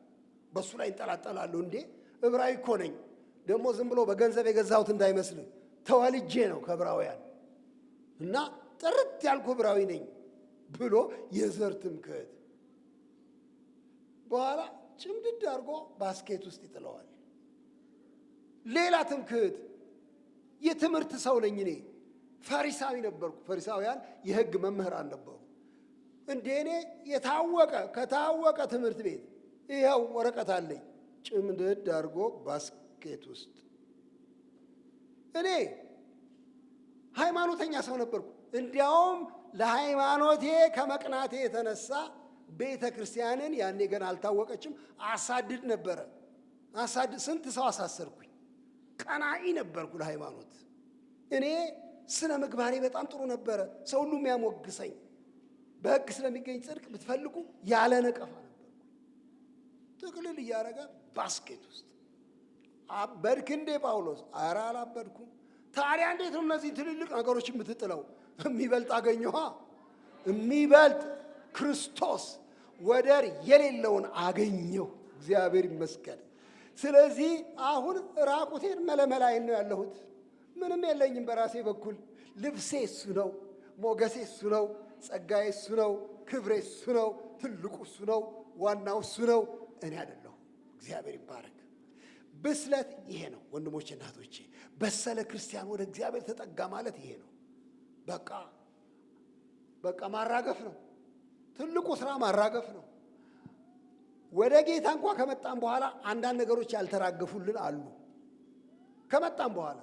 በሱ ላይ እንጠላጠላለሁ። እንዴ ዕብራዊ እኮ ነኝ። ደግሞ ዝም ብሎ በገንዘብ የገዛሁት እንዳይመስልህ፣ ተወልጄ ነው ከዕብራውያን እና ጥርት ያልኩ ዕብራዊ ነኝ ብሎ የዘር ትምክህት በኋላ ጭምድድ አድርጎ ባስኬት ውስጥ ይጥለዋል። ሌላ ትምክህት፣ የትምህርት ሰው ነኝ እኔ፣ ፈሪሳዊ ነበርኩ። ፈሪሳውያን የሕግ መምህራን ነበሩ። እንዴ እኔ ከታወቀ ትምህርት ቤት ይኸው ወረቀት አለኝ። ጭምድድ አድርጎ ባስኬት ውስጥ። እኔ ሃይማኖተኛ ሰው ነበርኩ። እንዲያውም ለሃይማኖቴ ከመቅናቴ የተነሳ ቤተ ክርስቲያንን ያኔ ገና አልታወቀችም አሳድድ ነበረ። ስንት ሰው አሳሰርኩኝ። ቀናኢ ነበርኩ ለሃይማኖት። እኔ ስነ ምግባሬ በጣም ጥሩ ነበረ። ሰው ሁሉ የሚያሞግሰኝ፣ በሕግ ስለሚገኝ ጽድቅ ብትፈልጉ ያለ ነቀፋ ነበርኩ። ጥቅልል እያደረገ ባስኬት ውስጥ። አበድክ እንዴ ጳውሎስ? ኧረ አላበድኩም። ታዲያ እንዴት ነው እነዚህ ትልልቅ ነገሮች የምትጥለው? የሚበልጥ አገኘኋ። የሚበልጥ ክርስቶስ ወደር የሌለውን አገኘሁ። እግዚአብሔር ይመስገን። ስለዚህ አሁን ራቁቴን መለመላይን ነው ያለሁት። ምንም የለኝም በራሴ በኩል። ልብሴ እሱ ነው፣ ሞገሴ እሱ ነው፣ ጸጋዬ እሱ ነው፣ ክብሬ እሱ ነው፣ ትልቁ እሱ ነው፣ ዋናው እሱ ነው፣ እኔ አይደለሁ። እግዚአብሔር ይባረክ። ብስለት ይሄ ነው ወንድሞቼ፣ እናቶቼ። በሰለ ክርስቲያን ወደ እግዚአብሔር ተጠጋ ማለት ይሄ ነው። በቃ ማራገፍ ነው። ትልቁ ስራ ማራገፍ ነው። ወደ ጌታ እንኳ ከመጣን በኋላ አንዳንድ ነገሮች ያልተራገፉልን አሉ። ከመጣን በኋላ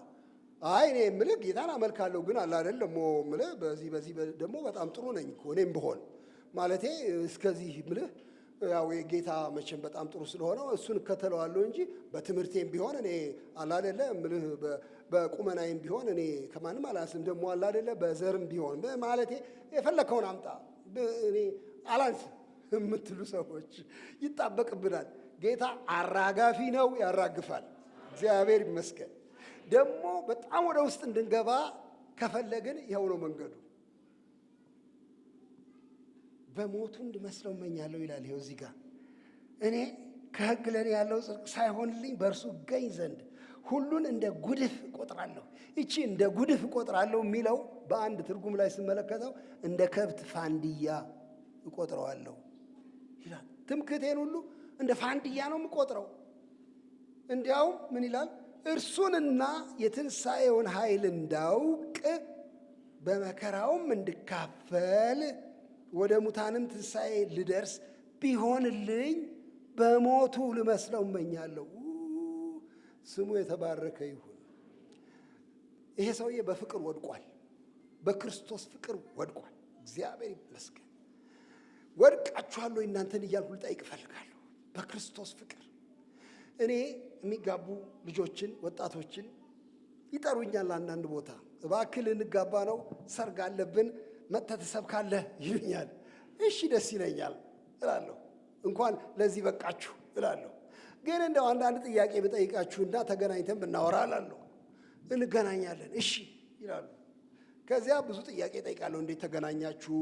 አይ እኔ የምልህ ጌታን አመልካለሁ ግን አለ አይደል ደግሞ የምልህ በዚህ ደግሞ በጣም ጥሩ ነኝ እኮ እኔም ብሆን ማለቴ እስከዚህ የምልህ ያው ጌታ መቼም በጣም ጥሩ ስለሆነ እሱን እከተለዋለሁ እንጂ በትምህርቴም ቢሆን እኔ አለ አይደለ የምልህ በቁመናዬም ቢሆን እኔ ከማንም አላንስም። ደግሞ አለ አይደለ በዘርም ቢሆን ማለቴ የፈለከውን አምጣ እኔ አላንስም የምትሉ ሰዎች ይጣበቅብናል። ጌታ አራጋፊ ነው፣ ያራግፋል። እግዚአብሔር ይመስገን። ደግሞ በጣም ወደ ውስጥ እንድንገባ ከፈለግን ይኸው ነው መንገዱ። በሞቱ እንድመስለው እመኛለሁ ይላል። ይኸው እዚህ ጋር እኔ ከሕግ ለእኔ ያለው ጽድቅ ሳይሆንልኝ በእርሱ እገኝ ዘንድ ሁሉን እንደ ጉድፍ እቆጥራለሁ። ይቺ እንደ ጉድፍ እቆጥራለሁ የሚለው በአንድ ትርጉም ላይ ስመለከተው እንደ ከብት ፋንድያ እቆጥረዋለሁ ይላል። ትምክህቴን ሁሉ እንደ ፋንድያ ነው የምቆጥረው። እንዲያውም ምን ይላል? እርሱንና የትንሣኤውን ኃይል እንዳውቅ በመከራውም እንድካፈል ወደ ሙታንም ትንሣኤ ልደርስ ቢሆንልኝ በሞቱ ልመስለው እመኛለሁ። ስሙ የተባረከ ይሁን። ይሄ ሰውዬ በፍቅር ወድቋል። በክርስቶስ ፍቅር ወድቋል። እግዚአብሔር ይመስገን። ወድቃችኋለሁ እናንተን እያልኩ ልጠይቅ እፈልጋለሁ። በክርስቶስ ፍቅር እኔ የሚጋቡ ልጆችን ወጣቶችን ይጠሩኛል። አንዳንድ ቦታ እባክህ ልንጋባ ነው፣ ሰርግ አለብን፣ መጥተህ ትሰብካለህ ይሉኛል። እሺ ደስ ይለኛል እላለሁ። እንኳን ለዚህ በቃችሁ እላለሁ። ግን እንደው አንዳንድ ጥያቄ ብጠይቃችሁና ተገናኝተን ብናወራ እላለሁ። እንገናኛለን እሺ ይላሉ። ከዚያ ብዙ ጥያቄ ጠይቃለሁ። እንዴት ተገናኛችሁ?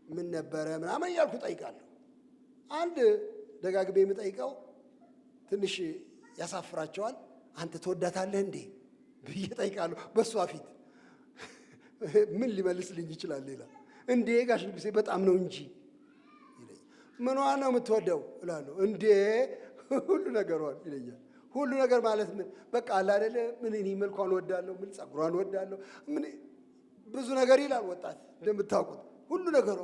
ምን ነበረ ምናምን እያልኩ ጠይቃለሁ። አንድ ደጋግሜ የምጠይቀው ትንሽ ያሳፍራቸዋል። አንተ ትወዳታለህ እንዴ ብዬ ጠይቃለሁ። በእሷ ፊት ምን ሊመልስልኝ ይችላል? ሌላ እንዴ ጋሽ ንጉሴ በጣም ነው እንጂ ይለኛል። ምኗን ነው የምትወደው እላለሁ። እንዴ ሁሉ ነገሯን ይለኛል። ሁሉ ነገር ማለት ምን? በቃ አለ አይደለ ምን እኔ መልኳን ወዳለሁ፣ ምን ጸጉሯን ወዳለሁ፣ ምን ብዙ ነገር ይላል ወጣት እንደምታውቁት። ሁሉ ነገሯ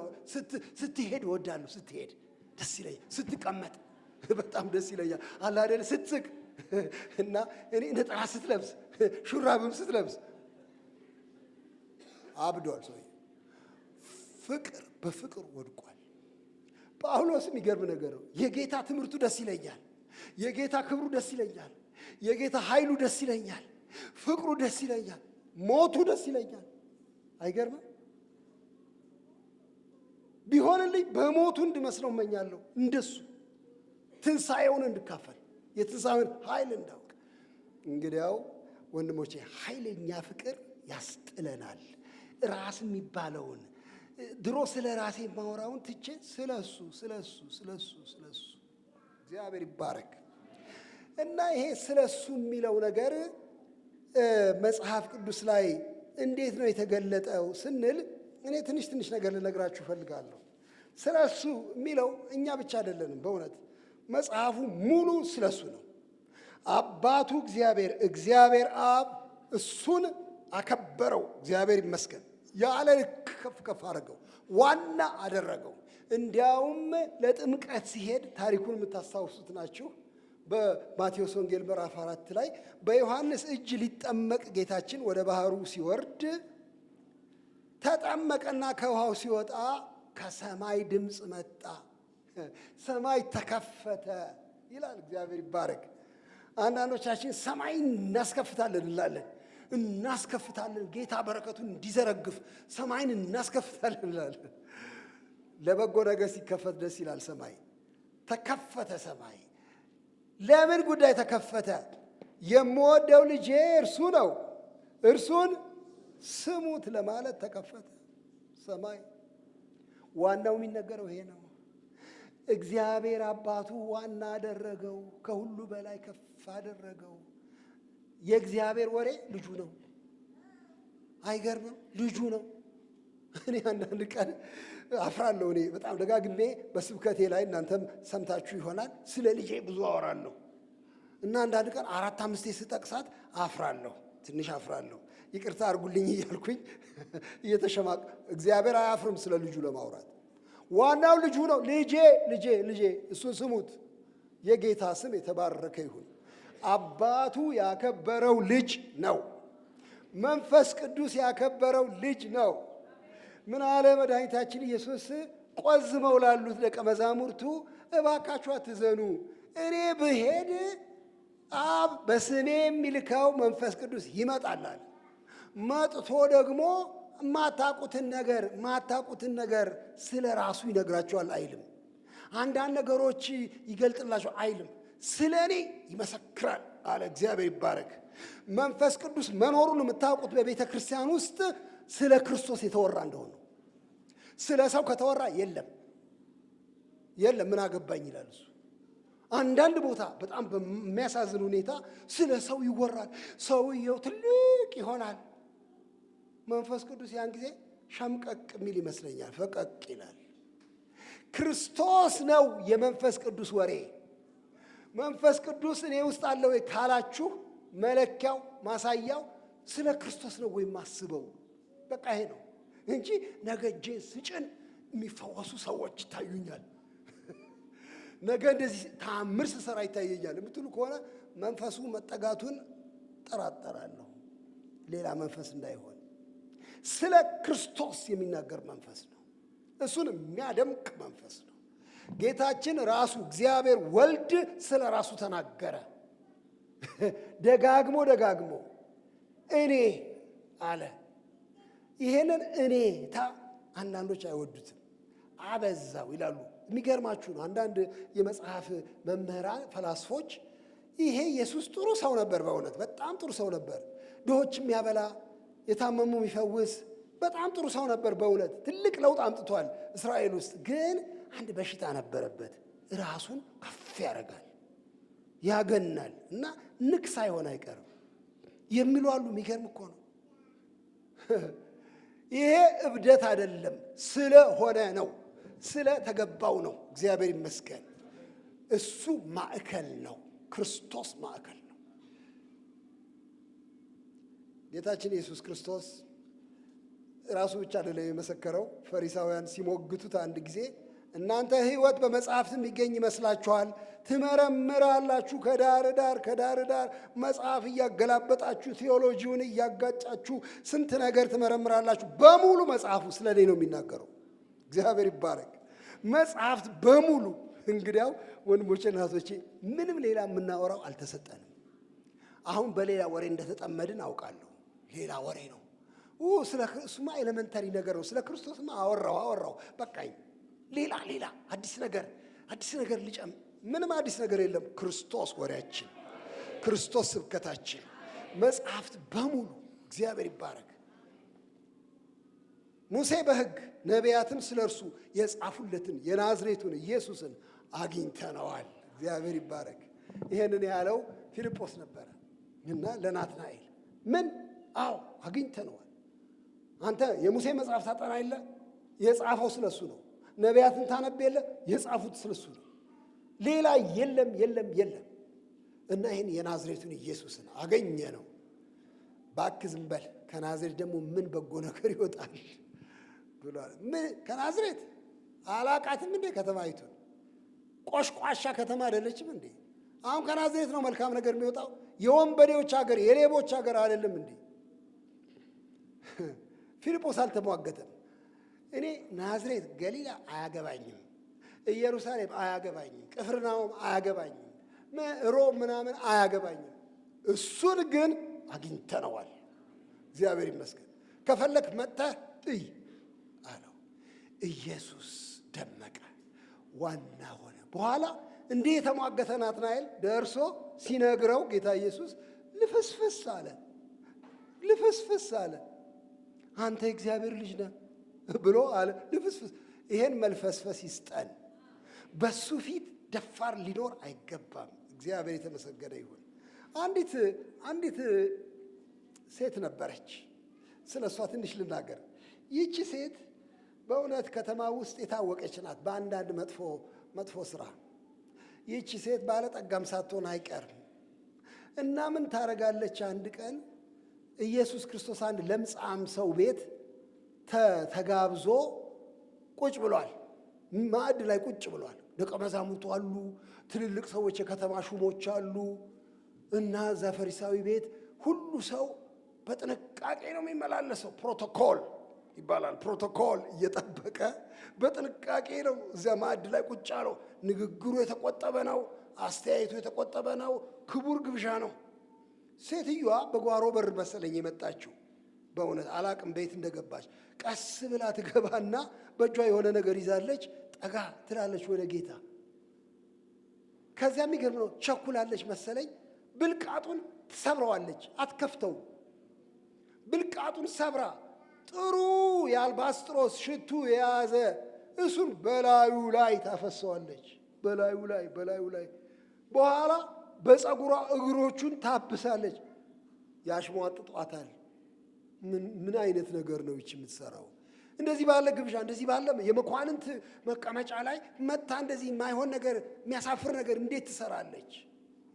ስትሄድ ወዳለሁ፣ ስትሄድ ደስ ይለኛል፣ ስትቀመጥ በጣም ደስ ይለኛል። አለ አይደለ ስትስቅ እና እኔ ነጠላ ስትለብስ ሹራብም ስትለብስ አብዷል ሰው። ፍቅር በፍቅር ወድቋል። ጳውሎስ የሚገርም ነገር ነው። የጌታ ትምህርቱ ደስ ይለኛል፣ የጌታ ክብሩ ደስ ይለኛል፣ የጌታ ኃይሉ ደስ ይለኛል፣ ፍቅሩ ደስ ይለኛል፣ ሞቱ ደስ ይለኛል። አይገርምም? ቢሆንልኝ በሞቱ እንድመስለው እመኛለሁ። እንደሱ ትንሣኤውን እንድካፈል፣ የትንሣኤውን ኃይል እንዳውቅ። እንግዲያው ወንድሞቼ ኃይለኛ ፍቅር ያስጥለናል። ራስ የሚባለውን ድሮ ስለ ራሴ ማወራውን ትቼ ስለሱ እግዚአብሔር ይባረክ። እና ይሄ ስለሱ የሚለው ነገር መጽሐፍ ቅዱስ ላይ እንዴት ነው የተገለጠው ስንል እኔ ትንሽ ነገር ልነግራችሁ እፈልጋለሁ። ስለሱ የሚለው እኛ ብቻ አይደለንም። በእውነት መጽሐፉ ሙሉ ስለሱ ነው። አባቱ እግዚአብሔር አብ እሱን አከበረው። እግዚአብሔር ይመስገን። ያለ ልክ ከፍ አደረገው፣ ዋና አደረገው። እንዲያውም ለጥምቀት ሲሄድ ታሪኩን የምታስታውሱት ናችሁ። በማቴዎስ ወንጌል ምዕራፍ 4 ላይ በዮሐንስ እጅ ሊጠመቅ ጌታችን ወደ ባህሩ ሲወርድ ተጠመቀና ከውሃው ሲወጣ ከሰማይ ድምፅ መጣ፣ ሰማይ ተከፈተ ይላል። እግዚአብሔር ይባረክ። አንዳንዶቻችን ሰማይ እናስከፍታለን እንላለን። እናስከፍታለን፣ ጌታ በረከቱን እንዲዘረግፍ ሰማይን እናስከፍታለን እንላለን። ለበጎ ነገር ሲከፈት ደስ ይላል። ሰማይ ተከፈተ። ሰማይ ለምን ጉዳይ ተከፈተ? የምወደው ልጄ እርሱ ነው፣ እርሱን ስሙት ለማለት ተከፈተ ሰማይ። ዋናው የሚነገረው ይሄ ነው። እግዚአብሔር አባቱ ዋና አደረገው፣ ከሁሉ በላይ ከፍ አደረገው። የእግዚአብሔር ወሬ ልጁ ነው። አይገርምም? ልጁ ነው። እኔ አንዳንድ ቀን አፍራለሁ። እኔ በጣም ደጋግሜ በስብከቴ ላይ እናንተም ሰምታችሁ ይሆናል ስለ ልጄ ብዙ አወራለሁ እና አንዳንድ ቀን 4-5 ስጠቅሳት አፍራለሁ፣ ትንሽ አፍራለሁ። ይቅርታ አድርጉልኝ እያልኩኝ እየተሸማቅ። እግዚአብሔር አያፍርም ስለ ልጁ ለማውራት። ዋናው ልጁ ነው። ልጄ እሱን ስሙት። የጌታ ስም የተባረከ ይሁን። አባቱ ያከበረው ልጅ ነው። መንፈስ ቅዱስ ያከበረው ልጅ ነው። ምን አለ መድኃኒታችን ኢየሱስ? ቆዝመው ላሉት ደቀ መዛሙርቱ እባካችሁ አትዘኑ፣ እኔ ብሄድ አብ በስሜ የሚልከው መንፈስ ቅዱስ ይመጣላል። መጥቶ ደግሞ ማታቁትን ነገር ስለ ራሱ ይነግራቸዋል አይልም። አንዳንድ ነገሮች ይገልጥላቸው አይልም። ስለ እኔ ይመሰክራል አለ። እግዚአብሔር ይባረክ። መንፈስ ቅዱስ መኖሩን የምታውቁት በቤተ ክርስቲያን ውስጥ ስለ ክርስቶስ የተወራ እንደሆነ። ስለ ሰው ከተወራ የለም ምን አገባኝ ይላል እሱ። አንዳንድ ቦታ በጣም በሚያሳዝን ሁኔታ ስለ ሰው ይወራል። ሰውየው ትልቅ ይሆናል። መንፈስ ቅዱስ ያን ጊዜ ሸምቀቅ የሚል ይመስለኛል፣ ፈቀቅ ይላል። ክርስቶስ ነው የመንፈስ ቅዱስ ወሬ። መንፈስ ቅዱስ እኔ ውስጥ አለ ወይ ካላችሁ መለኪያው ማሳያው ስለ ክርስቶስ ነው ወይ ማስበው። በቃ ይሄ ነው እንጂ ነገ እጄን ስጭን የሚፈወሱ ሰዎች ይታዩኛል፣ ነገ እንደዚህ ተአምር ስሰራ ይታየኛል የምትሉ ከሆነ መንፈሱ መጠጋቱን ጠራጠራለሁ። ሌላ መንፈስ እንዳይሆን ስለ ክርስቶስ የሚናገር መንፈስ ነው። እሱን የሚያደምቅ መንፈስ ነው። ጌታችን ራሱ እግዚአብሔር ወልድ ስለ ራሱ ተናገረ። ደጋግሞ እኔ አለ። ይሄንን እኔታ አንዳንዶች አይወዱትም፣ አበዛው ይላሉ። የሚገርማችሁ ነው። አንዳንድ የመጽሐፍ መምህራን ፈላስፎች ይሄ ኢየሱስ ጥሩ ሰው ነበር፣ በእውነት በጣም ጥሩ ሰው ነበር፣ ድሆችም ያበላ፣ የታመሙ የሚፈውስ በጣም ጥሩ ሰው ነበር። በእውነት ትልቅ ለውጥ አምጥቷል እስራኤል ውስጥ። ግን አንድ በሽታ ነበረበት። ራሱን ከፍ ያደርጋል፣ ያገናል እና ንግስ ሳይሆን አይቀርም የሚሉ አሉ። የሚገርም እኮ ነው። ይሄ እብደት አይደለም፣ ስለሆነ ነው፣ ስለተገባው ነው። እግዚአብሔር ይመስገን። እሱ ማዕከል ነው፣ ክርስቶስ ማዕከል ነው። ጌታችን ኢየሱስ ክርስቶስ ራሱ ብቻ አይደለም የመሰከረው። ፈሪሳውያን ሲሞግቱት አንድ ጊዜ እናንተ ሕይወት በመጽሐፍት የሚገኝ ይመስላችኋል፣ ትመረምራላችሁ፣ ከዳር ዳር መጽሐፍ እያገላበጣችሁ ቴዎሎጂውን እያጋጫችሁ ስንት ነገር ትመረምራላችሁ። በሙሉ መጽሐፉ ስለ እኔ ነው የሚናገረው። እግዚአብሔር ይባረክ። መጽሐፍት በሙሉ። እንግዲያው ወንድሞቼ እናቶቼ ምንም ሌላ የምናወራው አልተሰጠንም። አሁን በሌላ ወሬ እንደተጠመድን አውቃለሁ። ሌላ ወሬ ነው። እሱማ ኤሌመንተሪ ነገር ነው። ስለ ክርስቶስማ አወራው በቃኝ። ሌላ አዲስ ነገር ልጨም። ምንም አዲስ ነገር የለም። ክርስቶስ ወሬያችን፣ ክርስቶስ ስብከታችን፣ መጽሐፍት በሙሉ እግዚአብሔር ይባረክ። ሙሴ በሕግ ነቢያትም ስለ እርሱ የጻፉለትን የናዝሬቱን ኢየሱስን አግኝተነዋል። እግዚአብሔር ይባረክ። ይሄንን ያለው ፊልጶስ ነበረ እና ለናትናኤል ምን? አዎ አግኝተነዋል። አንተ የሙሴ መጽሐፍ ታጠና የለ? የጻፈው ስለሱ ነው። ነቢያትን ታነብ የለ? የጻፉት ስለሱ ነው። ሌላ የለም የለም የለም። እና ይህን የናዝሬቱን ኢየሱስን አገኘ ነው። እባክህ ዝም በል፣ ከናዝሬት ደግሞ ምን በጎ ነገር ይወጣል ብሏል። ምን ከናዝሬት አላቃትም እንዴ? ከተማይቱን ቆሽቋሻ ከተማ አይደለችም እንዴ? አሁን ከናዝሬት ነው መልካም ነገር የሚወጣው? የወንበዴዎች ሀገር፣ የሌቦች ሀገር አይደለም እንዴ? ፊልጶስ አልተሟገተም። እኔ ናዝሬት ገሊላ አያገባኝም፣ ኢየሩሳሌም አያገባኝም፣ ቅፍርናሆም አያገባኝም፣ ሮም ምናምን አያገባኝም። እሱን ግን አግኝተነዋል። እግዚአብሔር ይመስገን። ከፈለክ መጥተህ እይ አለው። ኢየሱስ ደመቀ፣ ዋና ሆነ። በኋላ እንዲህ የተሟገተ ናትናኤል ደርሶ ሲነግረው ጌታ ኢየሱስ ልፍስፍስ አለ፣ ልፍስፍስ አለ። አንተ የእግዚአብሔር ልጅ ነህ ብሎ አለ። ልፍስፍስ። ይሄን መልፈስፈስ ይስጠን። በሱ ፊት ደፋር ሊኖር አይገባም። እግዚአብሔር የተመሰገነ ይሁን። አንዲት ሴት ነበረች። ስለ እሷ ትንሽ ልናገር። ይቺ ሴት በእውነት ከተማ ውስጥ የታወቀች ናት በአንዳንድ መጥፎ ስራ። ይቺ ሴት ባለጠጋም ሳትሆን አይቀርም እና ምን ታረጋለች? አንድ ቀን ኢየሱስ ክርስቶስ አንድ ለምጻም ሰው ቤት ተጋብዞ ቁጭ ብሏል። ማዕድ ላይ ቁጭ ብሏል። ደቀ መዛሙርቱ አሉ፣ ትልልቅ ሰዎች፣ የከተማ ሹሞች አሉ እና እዛ ፈሪሳዊ ቤት ሁሉ ሰው በጥንቃቄ ነው የሚመላለሰው። ፕሮቶኮል ይባላል። ፕሮቶኮል እየጠበቀ በጥንቃቄ ነው እዚያ ማዕድ ላይ ቁጭ አለው። ንግግሩ የተቆጠበ ነው። አስተያየቱ የተቆጠበ ነው። ክቡር ግብዣ ነው። ሴትዮዋ በጓሮ በር መሰለኝ የመጣችው። በእውነት አላቅም ቤት እንደገባች። ቀስ ብላ ትገባና በእጇ የሆነ ነገር ይዛለች። ጠጋ ትላለች ወደ ጌታ። ከዚያ የሚገርም ነው፣ ቸኩላለች መሰለኝ። ብልቃጡን ትሰብረዋለች፣ አትከፍተው። ብልቃጡን ሰብራ ጥሩ የአልባስጥሮስ ሽቱ የያዘ እሱን በላዩ ላይ ታፈሰዋለች። በላዩ ላይ በኋላ በፀጉሯ እግሮቹን ታብሳለች። ያሽሟጥጧታል። ምን አይነት ነገር ነው ይቺ የምትሰራው? እንደዚህ ባለ ግብዣ፣ እንደዚህ ባለ የመኳንንት መቀመጫ ላይ መታ እንደዚህ የማይሆን ነገር፣ የሚያሳፍር ነገር እንዴት ትሰራለች?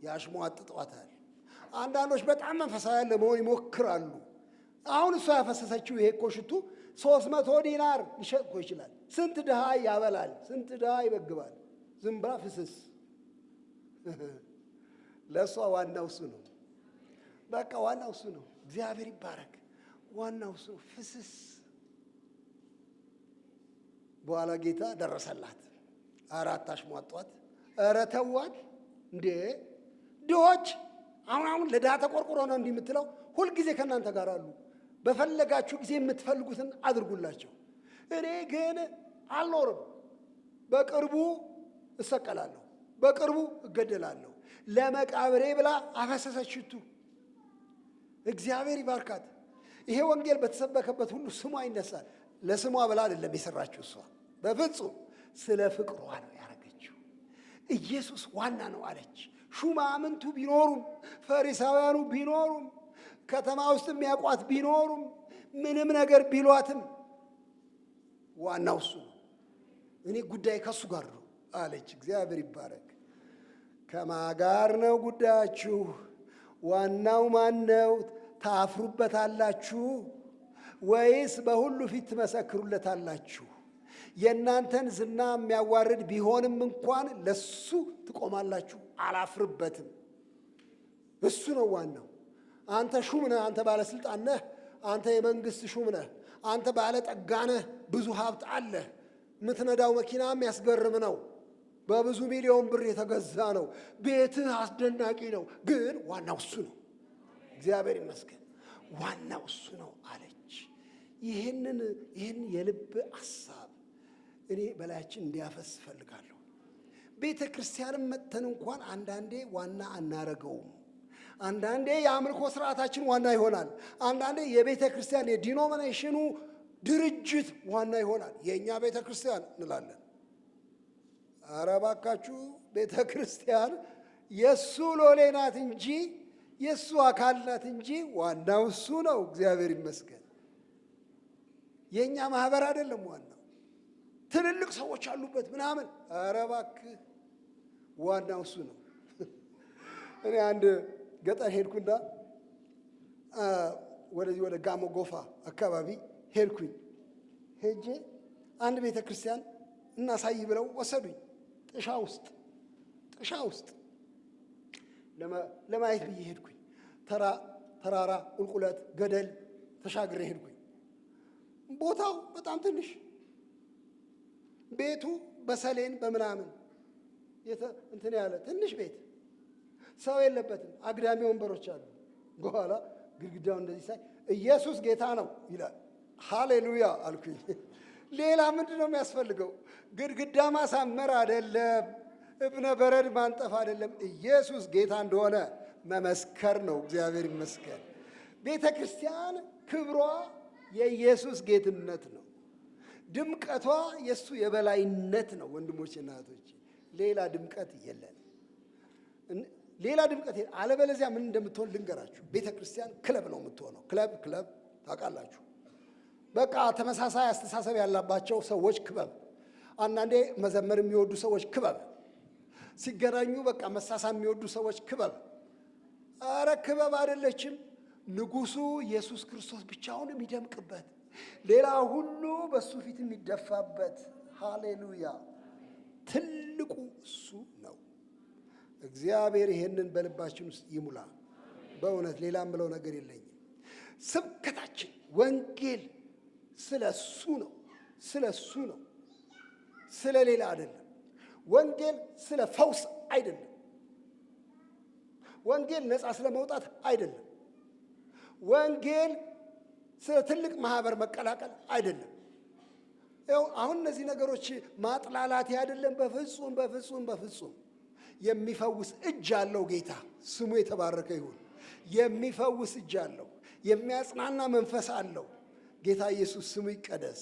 ያሽሟጥጧታል። አንዳንዶች በጣም መንፈሳዊ ለመሆን ይሞክራሉ። አሁን እሷ ያፈሰሰችው ይሄ እኮ ሽቱ 300 ዲናር ሊሸጥ እኮ ይችላል። ስንት ድሃ ያበላል፣ ስንት ድሃ ይመግባል። ዝም ብላ ፍስስ። ለእሷ ዋናው እሱ ነው። በቃ ዋናው እሱ ነው። እግዚአብሔር ይባረክ። ዋናው እሱ ነው። ፍስስ። በኋላ ጌታ ደረሰላት። አራት አሽሟጧት። ኧረ ተዋት እንዴ ድሆች! አሁን ለድሃ ተቆርቁሮ ነው እንዲህ የምትለው? ሁልጊዜ ከእናንተ ጋር አሉ። በፈለጋችሁ ጊዜ የምትፈልጉትን አድርጉላቸው። እኔ ግን አልኖርም። በቅርቡ እሰቀላለሁ፣ በቅርቡ እገደላለሁ። ለመቃብሬ ብላ አፈሰሰች ሽቱ። እግዚአብሔር ይባርካት። ይሄ ወንጌል በተሰበከበት ሁሉ ስሟ ይነሳል። ለስሟ ብላ አይደለም የሰራችው እሷ፣ በፍጹም ስለ ፍቅሯ ነው ያደረገችው። ኢየሱስ ዋና ነው አለች። ሹማምንቱ ቢኖሩም፣ ፈሪሳውያኑ ቢኖሩም፣ ከተማ ውስጥ የሚያውቋት ቢኖሩም፣ ምንም ነገር ቢሏትም ዋናው እሱ ነው። እኔ ጉዳይ ከእሱ ጋር ነው አለች። እግዚአብሔር ይባረክ። ከማጋር ነው ጉዳያችሁ? ዋናው ማን ነው? ታፍሩበታላችሁ ወይስ በሁሉ ፊት ትመሰክሩለታላችሁ? የእናንተን ዝና የሚያዋርድ ቢሆንም እንኳን ለሱ ትቆማላችሁ። አላፍርበትም። እሱ ነው ዋናው። አንተ ሹም ነህ፣ አንተ ባለስልጣን ነህ፣ አንተ የመንግስት ሹም ነህ፣ አንተ ባለጠጋ ነህ፣ ብዙ ሀብት አለህ፣ የምትነዳው መኪና የሚያስገርም ነው፣ በብዙ ሚሊዮን ብር የተገዛ ነው፣ ቤትህ አስደናቂ ነው። ግን ዋናው እሱ ነው። እግዚአብሔር ይመስገን። ዋናው እሱ ነው አለች። ይህን የልብ ሐሳብ እኔ በላያችን እንዲያፈስ እፈልጋለሁ። ቤተ ክርስቲያንም መጥተን እንኳን አንዳንዴ ዋና አናረገውም። አንዳንዴ የአምልኮ ስርዓታችን ዋና ይሆናል። አንዳንዴ የቤተ ክርስቲያን የዲኖሚኔሽኑ ድርጅት ዋና ይሆናል። የእኛ ቤተ ክርስቲያን እንላለን። ኧረ እባካችሁ ቤተ ክርስቲያን የእሱ ሎሌ ናት እንጂ የእሱ አካል ናት እንጂ ዋናው እሱ ነው። እግዚአብሔር ይመስገን። የእኛ ማህበር አይደለም ዋናው። ትልልቅ ሰዎች አሉበት ምናምን። ኧረ እባክህ ዋናው እሱ ነው። እኔ አንድ ገጠር ሄድኩና ወደዚህ ወደ ጋሞ ጎፋ አካባቢ ሄድኩኝ። ሄጄ አንድ ቤተ ክርስቲያን እናሳይ ብለው ወሰዱኝ። ጥሻ ውስጥ ለማየት ብዬ ሄድኩኝ። ተራራ፣ ቁልቁለት፣ ገደል ተሻግሬ ሄድኩኝ። ቦታው በጣም ትንሽ፣ ቤቱ በሰሌን በምናምን እንትን ያለ ትንሽ ቤት፣ ሰው የለበትም። አግዳሚ ወንበሮች አሉ። በኋላ ግድግዳው እንደዚህ ሳይ ኢየሱስ ጌታ ነው ይላል። ሃሌሉያ አልኩኝ። ሌላ ምንድን ነው የሚያስፈልገው? ግድግዳ ማሳመር አይደለም፣ እብነ በረድ ማንጠፍ አይደለም። ኢየሱስ ጌታ እንደሆነ መመስከር ነው። እግዚአብሔር ይመስገን። ቤተ ክርስቲያን ክብሯ የኢየሱስ ጌትነት ነው። ድምቀቷ የእሱ የበላይነት ነው። ወንድሞች እና እህቶች፣ ሌላ ድምቀት የለን። ሌላ ድምቀት አለበለዚያ ምን እንደምትሆን ልንገራችሁ። ቤተ ክርስቲያን ክለብ ነው የምትሆነው። ክለብ ታውቃላችሁ። በቃ ተመሳሳይ አስተሳሰብ ያላባቸው ሰዎች ክበብ፣ አንዳንዴ መዘመር የሚወዱ ሰዎች ክበብ፣ ሲገናኙ በቃ መሳሳም የሚወዱ ሰዎች ክበብ። አረ ክበብ አይደለችም። ንጉሱ ኢየሱስ ክርስቶስ ብቻውን የሚደምቅበት፣ ሌላ ሁሉ በሱ ፊት የሚደፋበት። ሃሌሉያ! ትልቁ እሱ ነው። እግዚአብሔር ይሄንን በልባችን ውስጥ ይሙላ። በእውነት ሌላ ምለው ነገር የለኝም። ስብከታችን ወንጌል ስለ እሱ ነው። ስለ ሌላ አይደለም። ወንጌል ስለ ፈውስ አይደለም። ወንጌል ነፃ ስለ መውጣት አይደለም። ወንጌል ስለ ትልቅ ማህበር መቀላቀል አይደለም። አሁን እነዚህ ነገሮች ማጥላላት አይደለም። በፍጹም የሚፈውስ እጅ አለው ጌታ። ስሙ የተባረከ ይሁን። የሚፈውስ እጅ አለው። የሚያጽናና መንፈስ አለው ጌታ ኢየሱስ ስሙ ይቀደስ።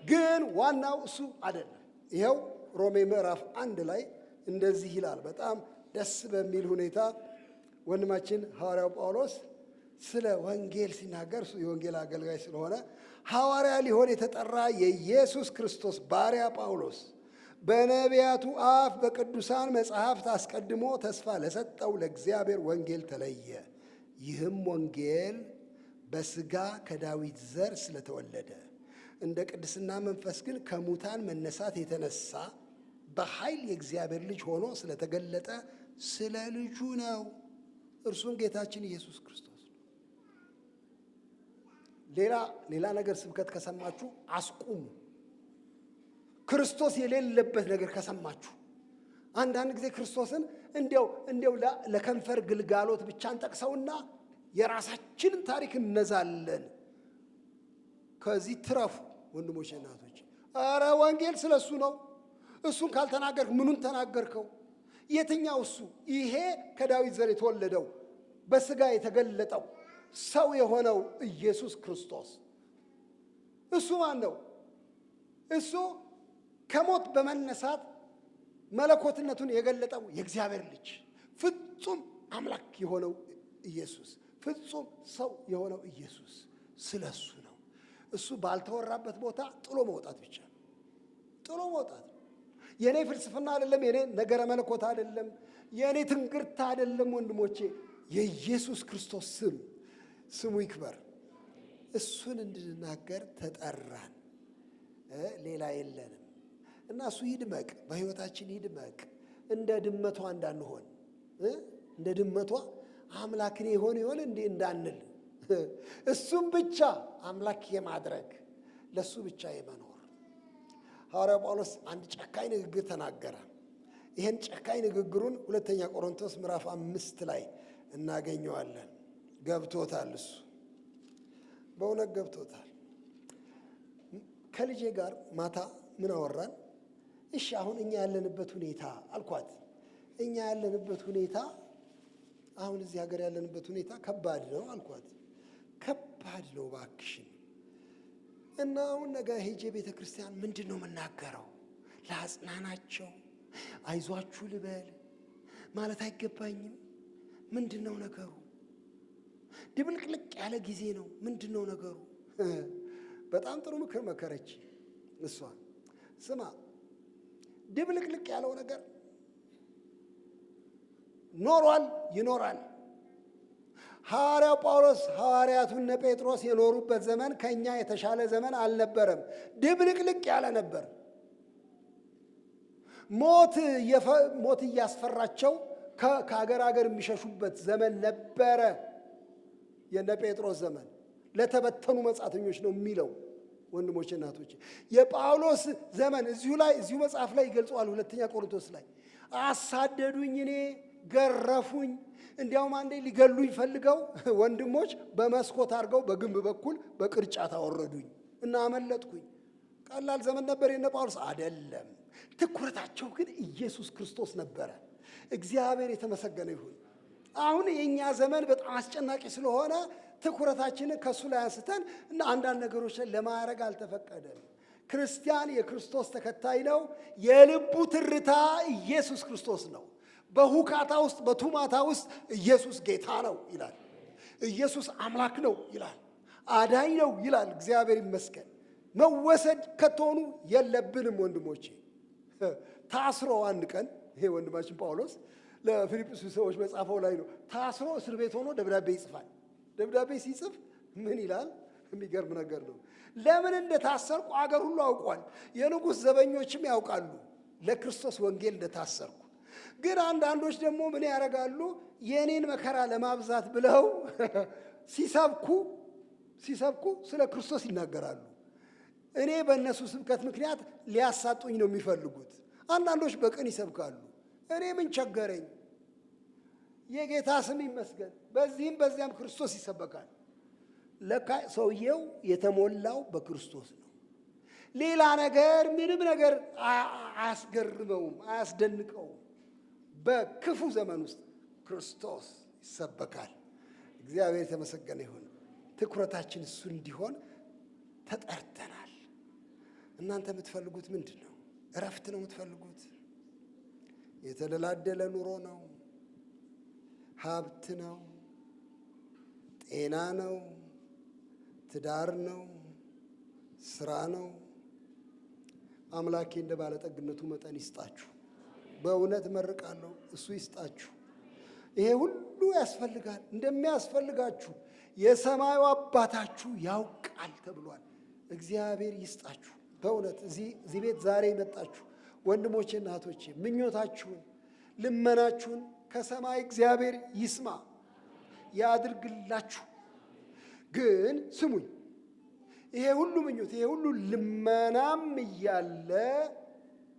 ግን ዋናው እሱ አይደለም። ይኸው ሮሜ ምዕራፍ 1 ላይ እንደዚህ ይላል። በጣም ደስ በሚል ሁኔታ ወንድማችን ሐዋርያው ጳውሎስ ስለ ወንጌል ሲናገር፣ እሱ የወንጌል አገልጋይ ስለሆነ ሐዋርያ ሊሆን የተጠራ የኢየሱስ ክርስቶስ ባሪያ ጳውሎስ በነቢያቱ አፍ በቅዱሳን መጽሐፍት አስቀድሞ ተስፋ ለሰጠው ለእግዚአብሔር ወንጌል ተለየ። ይህም ወንጌል በሥጋ ከዳዊት ዘር ስለተወለደ እንደ ቅድስና መንፈስ ግን ከሙታን መነሳት የተነሳ በኃይል የእግዚአብሔር ልጅ ሆኖ ስለተገለጠ ስለ ልጁ ነው። እርሱም ጌታችን ኢየሱስ ክርስቶስ ነው። ሌላ ነገር ስብከት ከሰማችሁ አስቁሙ። ክርስቶስ የሌለበት ነገር ከሰማችሁ፣ አንዳንድ ጊዜ ክርስቶስን እንዲያው ለከንፈር ግልጋሎት ብቻ እንጠቅሰውና የራሳችንን ታሪክ እነዛለን። ከዚህ ትረፉ ወንድሞች እናቶች። ኧረ ወንጌል ስለ እሱ ነው። እሱን ካልተናገርክ ምኑን ተናገርከው? የትኛው እሱ? ይሄ ከዳዊት ዘር የተወለደው በሥጋ የተገለጠው ሰው የሆነው ኢየሱስ ክርስቶስ እሱ ማን ነው? እሱ ከሞት በመነሳት መለኮትነቱን የገለጠው የእግዚአብሔር ልጅ ፍጹም አምላክ የሆነው ኢየሱስ፣ ፍጹም ሰው የሆነው ኢየሱስ ስለ እሱ ነው። እሱ ባልተወራበት ቦታ ጥሎ መውጣት ብቻ ነው። ጥሎ መውጣት የኔ ፍልስፍና አይደለም። የኔ ነገረ መለኮት አይደለም። የኔ ትንግርት አይደለም። ወንድሞቼ የኢየሱስ ክርስቶስ ስሙ ይክበር። እሱን እንድናገር ተጠራን። ሌላ የለንም እና እሱ ይድመቅ፣ በሕይወታችን ይድመቅ። እንደ ድመቷ እንዳንሆን፣ እንደ ድመቷ አምላክን ይሆን እንዴ እንዳንል፣ እሱም ብቻ አምላክ የማድረግ ለሱ ብቻ የመኖር። ሐዋርያው ጳውሎስ አንድ ጨካኝ ንግግር ተናገረ። ይህን ጨካኝ ንግግሩን ሁለተኛ ቆሮንቶስ ምዕራፍ 5 ላይ እናገኘዋለን። ገብቶታል። እሱ በእውነት ገብቶታል። ከልጄ ጋር ማታ ምን አወራን? እሺ አሁን እኛ ያለንበት ሁኔታ አልኳት። እኛ ያለንበት ሁኔታ አሁን እዚህ ሀገር ያለንበት ሁኔታ ከባድ ነው አልኳት። ከባድ ነው እባክሽን። እና አሁን ነገ ሄጄ ቤተ ክርስቲያን ምንድን ነው የምናገረው? ላጽናናቸው፣ አይዟችሁ ልበል ማለት አይገባኝም? ምንድን ነው ነገሩ? ድብልቅልቅ ያለ ጊዜ ነው። ምንድን ነው ነገሩ? በጣም ጥሩ ምክር መከረች እሷ። ስማ፣ ድብልቅልቅ ያለው ነገር ኖሯል፣ ይኖራል። ሐዋርያው ጳውሎስ ሐዋርያቱ እነ ጴጥሮስ የኖሩበት ዘመን ከኛ የተሻለ ዘመን አልነበረም። ድብልቅልቅ ያለ ነበር። ሞት እያስፈራቸው ከአገር አገር የሚሸሹበት ዘመን ነበረ። የነ ጴጥሮስ ዘመን ለተበተኑ መጻተኞች ነው የሚለው። ወንድሞች እናቶች፣ የጳውሎስ ዘመን እዚሁ መጽሐፍ ላይ ይገልጸዋል። ሁለተኛ ቆሮንቶስ ላይ አሳደዱኝ፣ እኔ ገረፉኝ፣ እንዲያውም አንዴ ሊገሉኝ ፈልገው ወንድሞች በመስኮት አድርገው በግንብ በኩል በቅርጫት አወረዱኝ እና አመለጥኩኝ። ቀላል ዘመን ነበር የነ ጳውሎስ አይደለም። ትኩረታቸው ግን ኢየሱስ ክርስቶስ ነበረ። እግዚአብሔር የተመሰገነ ይሁን። አሁን የኛ ዘመን በጣም አስጨናቂ ስለሆነ ትኩረታችንን ከሱ ላይ አንስተን እና አንዳንድ ነገሮች ለማድረግ አልተፈቀደም። ክርስቲያን የክርስቶስ ተከታይ ነው። የልቡ ትርታ ኢየሱስ ክርስቶስ ነው። በሁካታ ውስጥ በቱማታ ውስጥ ኢየሱስ ጌታ ነው ይላል። ኢየሱስ አምላክ ነው ይላል። አዳኝ ነው ይላል። እግዚአብሔር ይመስገን። መወሰድ ከቶኑ የለብንም ወንድሞቼ። ታስሮ አንድ ቀን ይሄ ወንድማችን ጳውሎስ ለፊልጵስዩስ ሰዎች በጻፈው ላይ ነው። ታስሮ እስር ቤት ሆኖ ደብዳቤ ይጽፋል። ደብዳቤ ሲጽፍ ምን ይላል? የሚገርም ነገር ነው። ለምን እንደታሰርኩ አገር ሁሉ አውቋል። የንጉሥ ዘበኞችም ያውቃሉ ለክርስቶስ ወንጌል እንደታሰርኩ። ግን አንዳንዶች ደግሞ ምን ያደርጋሉ? የኔን መከራ ለማብዛት ብለው ሲሰብኩ ስለ ክርስቶስ ይናገራሉ። እኔ በእነሱ ስብከት ምክንያት ሊያሳጡኝ ነው የሚፈልጉት። አንዳንዶች በቅን ይሰብካሉ። እኔ ምን ቸገረኝ? የጌታ ስም ይመስገን። በዚህም በዚያም ክርስቶስ ይሰበካል። ለካ ሰውየው የተሞላው በክርስቶስ ነው። ሌላ ነገር ምንም ነገር አያስገርመውም፣ አያስደንቀውም። በክፉ ዘመን ውስጥ ክርስቶስ ይሰበካል። እግዚአብሔር የተመሰገነ ይሁን። ትኩረታችን እሱ እንዲሆን ተጠርተናል። እናንተ የምትፈልጉት ምንድን ነው? እረፍት ነው የምትፈልጉት? የተደላደለ ኑሮ ነው? ሀብት ነው? ጤና ነው? ትዳር ነው? ስራ ነው? አምላኬ እንደ ባለጠግነቱ መጠን ይስጣችሁ። በእውነት መርቃለሁ። እሱ ይስጣችሁ። ይሄ ሁሉ ያስፈልጋል። እንደሚያስፈልጋችሁ የሰማዩ አባታችሁ ያውቃል ተብሏል። እግዚአብሔር ይስጣችሁ። በእውነት እዚህ ቤት ዛሬ የመጣችሁ ወንድሞቼ እና እህቶቼ ምኞታችሁን፣ ልመናችሁን ከሰማይ እግዚአብሔር ይስማ ያድርግላችሁ። ግን ስሙኝ፣ ይሄ ሁሉ ምኞት፣ ይሄ ሁሉ ልመናም እያለ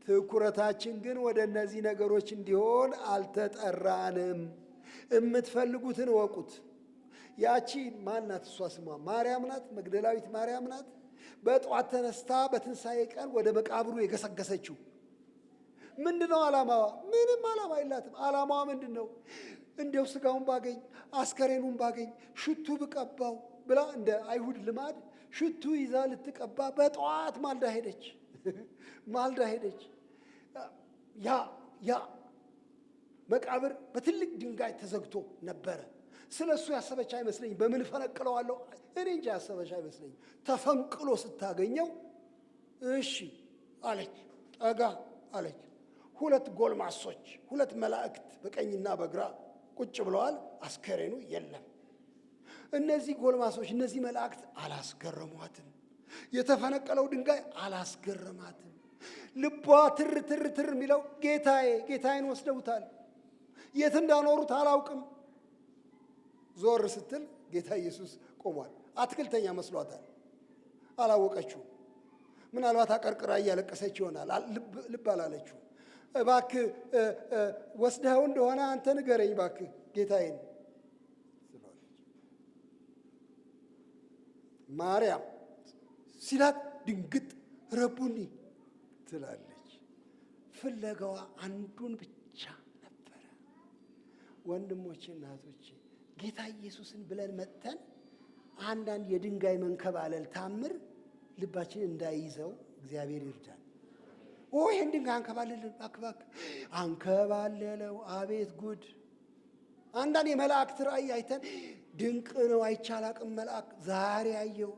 ትኩረታችን ግን ወደ እነዚህ ነገሮች እንዲሆን አልተጠራንም። የምትፈልጉትን እወቁት። ያቺ ማናት? እሷ ስሟ ማርያም ናት፣ መግደላዊት ማርያም ናት። በጠዋት ተነስታ በትንሣኤ ቀን ወደ መቃብሩ የገሰገሰችው ምንድነው ዓላማዋ? ምንም ዓላማ የላትም። ዓላማዋ ምንድን ነው? እንዲያው ስጋውን ባገኝ አስከሬኑን ባገኝ ሽቱ ብቀባው ብላ እንደ አይሁድ ልማድ ሽቱ ይዛ ልትቀባ በጠዋት ማልዳ ሄደች። ያ መቃብር በትልቅ ድንጋይ ተዘግቶ ነበረ። ስለ እሱ ያሰበች አይመስለኝም። በምን ፈነቅለዋለሁ እኔ እንጂ ያሰበች አይመስለኝም። ተፈንቅሎ ስታገኘው እሺ አለች፣ ጠጋ አለች። ሁለት ጎልማሶች፣ ሁለት መላእክት በቀኝና በግራ ቁጭ ብለዋል። አስከሬኑ የለም። እነዚህ ጎልማሶች፣ እነዚህ መላእክት አላስገረሟትም። የተፈነቀለው ድንጋይ አላስገረማትም። ልቧ ትር ትር ትር የሚለው ጌታዬን ወስደውታል፣ የት እንዳኖሩት አላውቅም። ዞር ስትል ጌታ ኢየሱስ ቆሟል። አትክልተኛ መስሏታል፣ አላወቀችው። ምናልባት አቀርቅራ እያለቀሰች ይሆናል፣ ልብ አላለችው። እባክህ ወስደኸው እንደሆነ አንተ ንገረኝ እባክህ ጌታዬን። ማርያም ሲላት ድንግጥ ረቡኒ ትላለች። ፍለጋዋ አንዱን ብቻ ነበረ። ወንድሞቼ እናቶቼ፣ ጌታ ኢየሱስን ብለን መጥተን አንዳንድ የድንጋይ መንከባለል ታምር ልባችን እንዳይዘው እግዚአብሔር ይርዳል። ይህን ድንጋይ አንከባልልን አክባክ አንከባለለው። አቤት ጉድ! አንዳንድ የመላእክት ራእይ አይተን ድንቅ ነው አይቻል አቅም መልአክ ዛሬ አየው።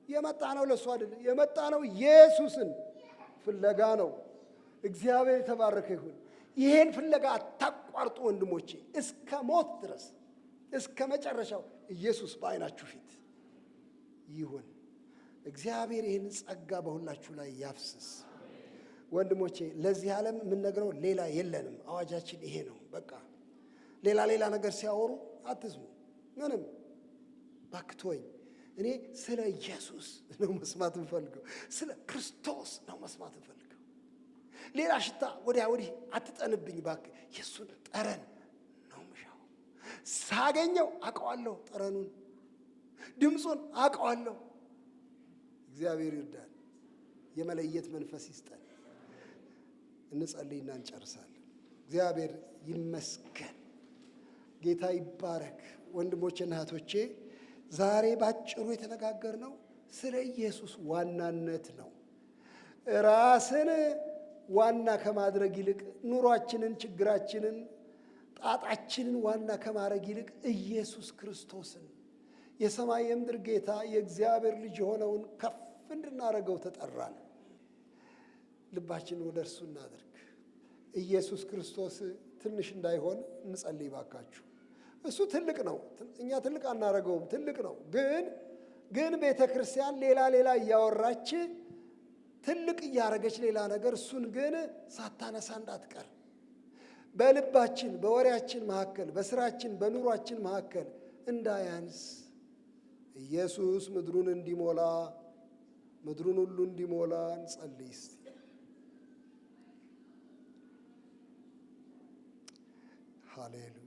የመጣ ነው ለእሱ አይደለም፣ የመጣ ነው ኢየሱስን ፍለጋ ነው። እግዚአብሔር የተባረከ ይሁን። ይህን ፍለጋ አታቋርጡ ወንድሞቼ፣ እስከ ሞት ድረስ እስከ መጨረሻው ኢየሱስ በዓይናችሁ ፊት ይሁን። እግዚአብሔር ይህን ጸጋ በሁላችሁ ላይ ያፍስስ። ወንድሞቼ ለዚህ ዓለም የምንነግረው ሌላ የለንም። አዋጃችን ይሄ ነው። በቃ ሌላ ነገር ሲያወሩ አትስሙ። ምንም ባክቶኝ እኔ ስለ ኢየሱስ ነው መስማት እንፈልገው። ስለ ክርስቶስ ነው መስማት እንፈልገው። ሌላ ሽታ ወዲያ ወዲህ አትጠንብኝ ባክ። የሱን ጠረን ነው ምሻው። ሳገኘው አውቀዋለሁ፣ ጠረኑን ድምፁን አውቀዋለሁ። እግዚአብሔር ይርዳል። የመለየት መንፈስ ይስጠን። እንጸልይና እንጨርሳለን። እግዚአብሔር ይመስገን። ጌታ ይባረክ። ወንድሞቼና እህቶቼ ዛሬ ባጭሩ የተነጋገርነው ስለ ኢየሱስ ዋናነት ነው። ራስን ዋና ከማድረግ ይልቅ ኑሯችንን፣ ችግራችንን፣ ጣጣችንን ዋና ከማድረግ ይልቅ ኢየሱስ ክርስቶስን የሰማይ የምድር ጌታ የእግዚአብሔር ልጅ የሆነውን ከፍ እንድናደርገው ተጠራን። ልባችንን ወደ እርሱ እናድርግ። ኢየሱስ ክርስቶስ ትንሽ እንዳይሆን እንጸልይ ባካችሁ። እሱ ትልቅ ነው፣ እኛ ትልቅ አናረገውም። ትልቅ ነው። ግን ቤተ ክርስቲያን ሌላ እያወራች ትልቅ እያረገች ሌላ ነገር፣ እሱን ግን ሳታነሳ እንዳትቀር። በልባችን በወሬያችን መካከል፣ በስራችን በኑሯችን መካከል እንዳያንስ ኢየሱስ ምድሩን ሁሉ እንዲሞላ እንጸልይ እስቲ። ሃሌሉያ።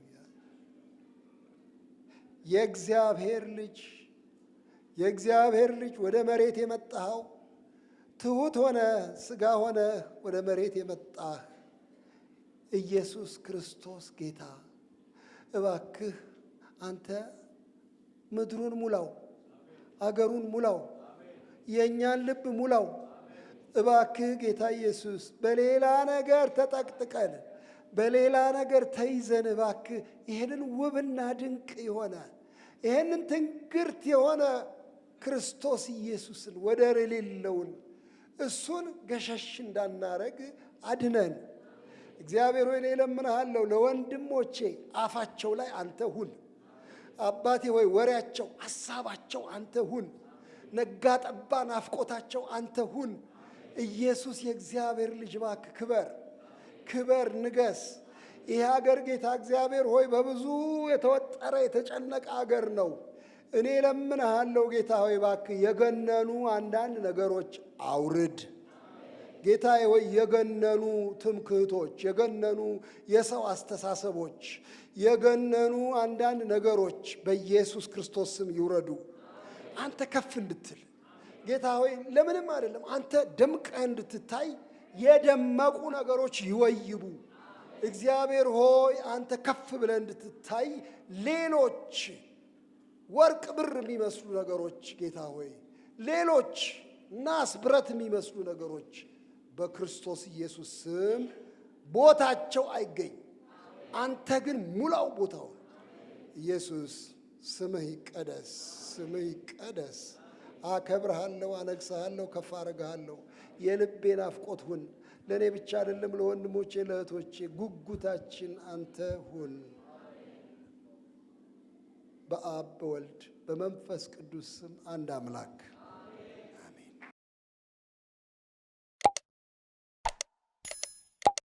የእግዚአብሔር ልጅ ወደ መሬት የመጣኸው ትሑት ሆነ ሥጋ ሆነ ወደ መሬት የመጣህ ኢየሱስ ክርስቶስ ጌታ እባክህ አንተ ምድሩን ሙላው፣ አገሩን ሙላው፣ የእኛን ልብ ሙላው። እባክህ ጌታ ኢየሱስ በሌላ ነገር ተጠቅጥቀን በሌላ ነገር ተይዘን እባክህ ይህንን ውብና ድንቅ የሆነ ይህንን ትንግርት የሆነ ክርስቶስ ኢየሱስን ወደር የሌለውን እሱን ገሸሽ እንዳናረግ አድነን። እግዚአብሔር ሆይ እኔ እለምንሃለሁ፣ ለወንድሞቼ አፋቸው ላይ አንተ ሁን። አባቴ ሆይ ወሬያቸው፣ ሐሳባቸው አንተ ሁን። ነጋ ጠባ ናፍቆታቸው አንተ ሁን። ኢየሱስ የእግዚአብሔር ልጅ እባክህ ክበር፣ ንገስ። ይህ ሀገር ጌታ እግዚአብሔር ሆይ በብዙ የተወጠረ የተጨነቀ ሀገር ነው። እኔ እለምንሃለሁ ጌታ ሆይ እባክህ የገነኑ አንዳንድ ነገሮች አውርድ። ጌታ ሆይ የገነኑ ትምክህቶች፣ የገነኑ የሰው አስተሳሰቦች፣ የገነኑ አንዳንድ ነገሮች በኢየሱስ ክርስቶስ ስም ይውረዱ። አንተ ከፍ እንድትል ጌታ ሆይ ለምንም አይደለም፣ አንተ ደምቀህ እንድትታይ የደመቁ ነገሮች ይወይቡ። እግዚአብሔር ሆይ አንተ ከፍ ብለህ እንድትታይ ሌሎች ወርቅ ብር የሚመስሉ ነገሮች ጌታ ሆይ ሌሎች ናስ ብረት የሚመስሉ ነገሮች በክርስቶስ ኢየሱስ ስም ቦታቸው አይገኝ። አንተ ግን ሙላው ቦታውን። ኢየሱስ ስምህ ይቀደስ፣ ስምህ ይቀደስ። አከብርሃለሁ፣ አነግሥሃለሁ፣ ከፍ አደርግሃለሁ። የልቤ ናፍቆት ሁን። ለእኔ ብቻ አይደለም ለወንድሞቼ ለእህቶቼ ጉጉታችን አንተ ሁን። በአብ በወልድ በመንፈስ ቅዱስ ስም አንድ አምላክ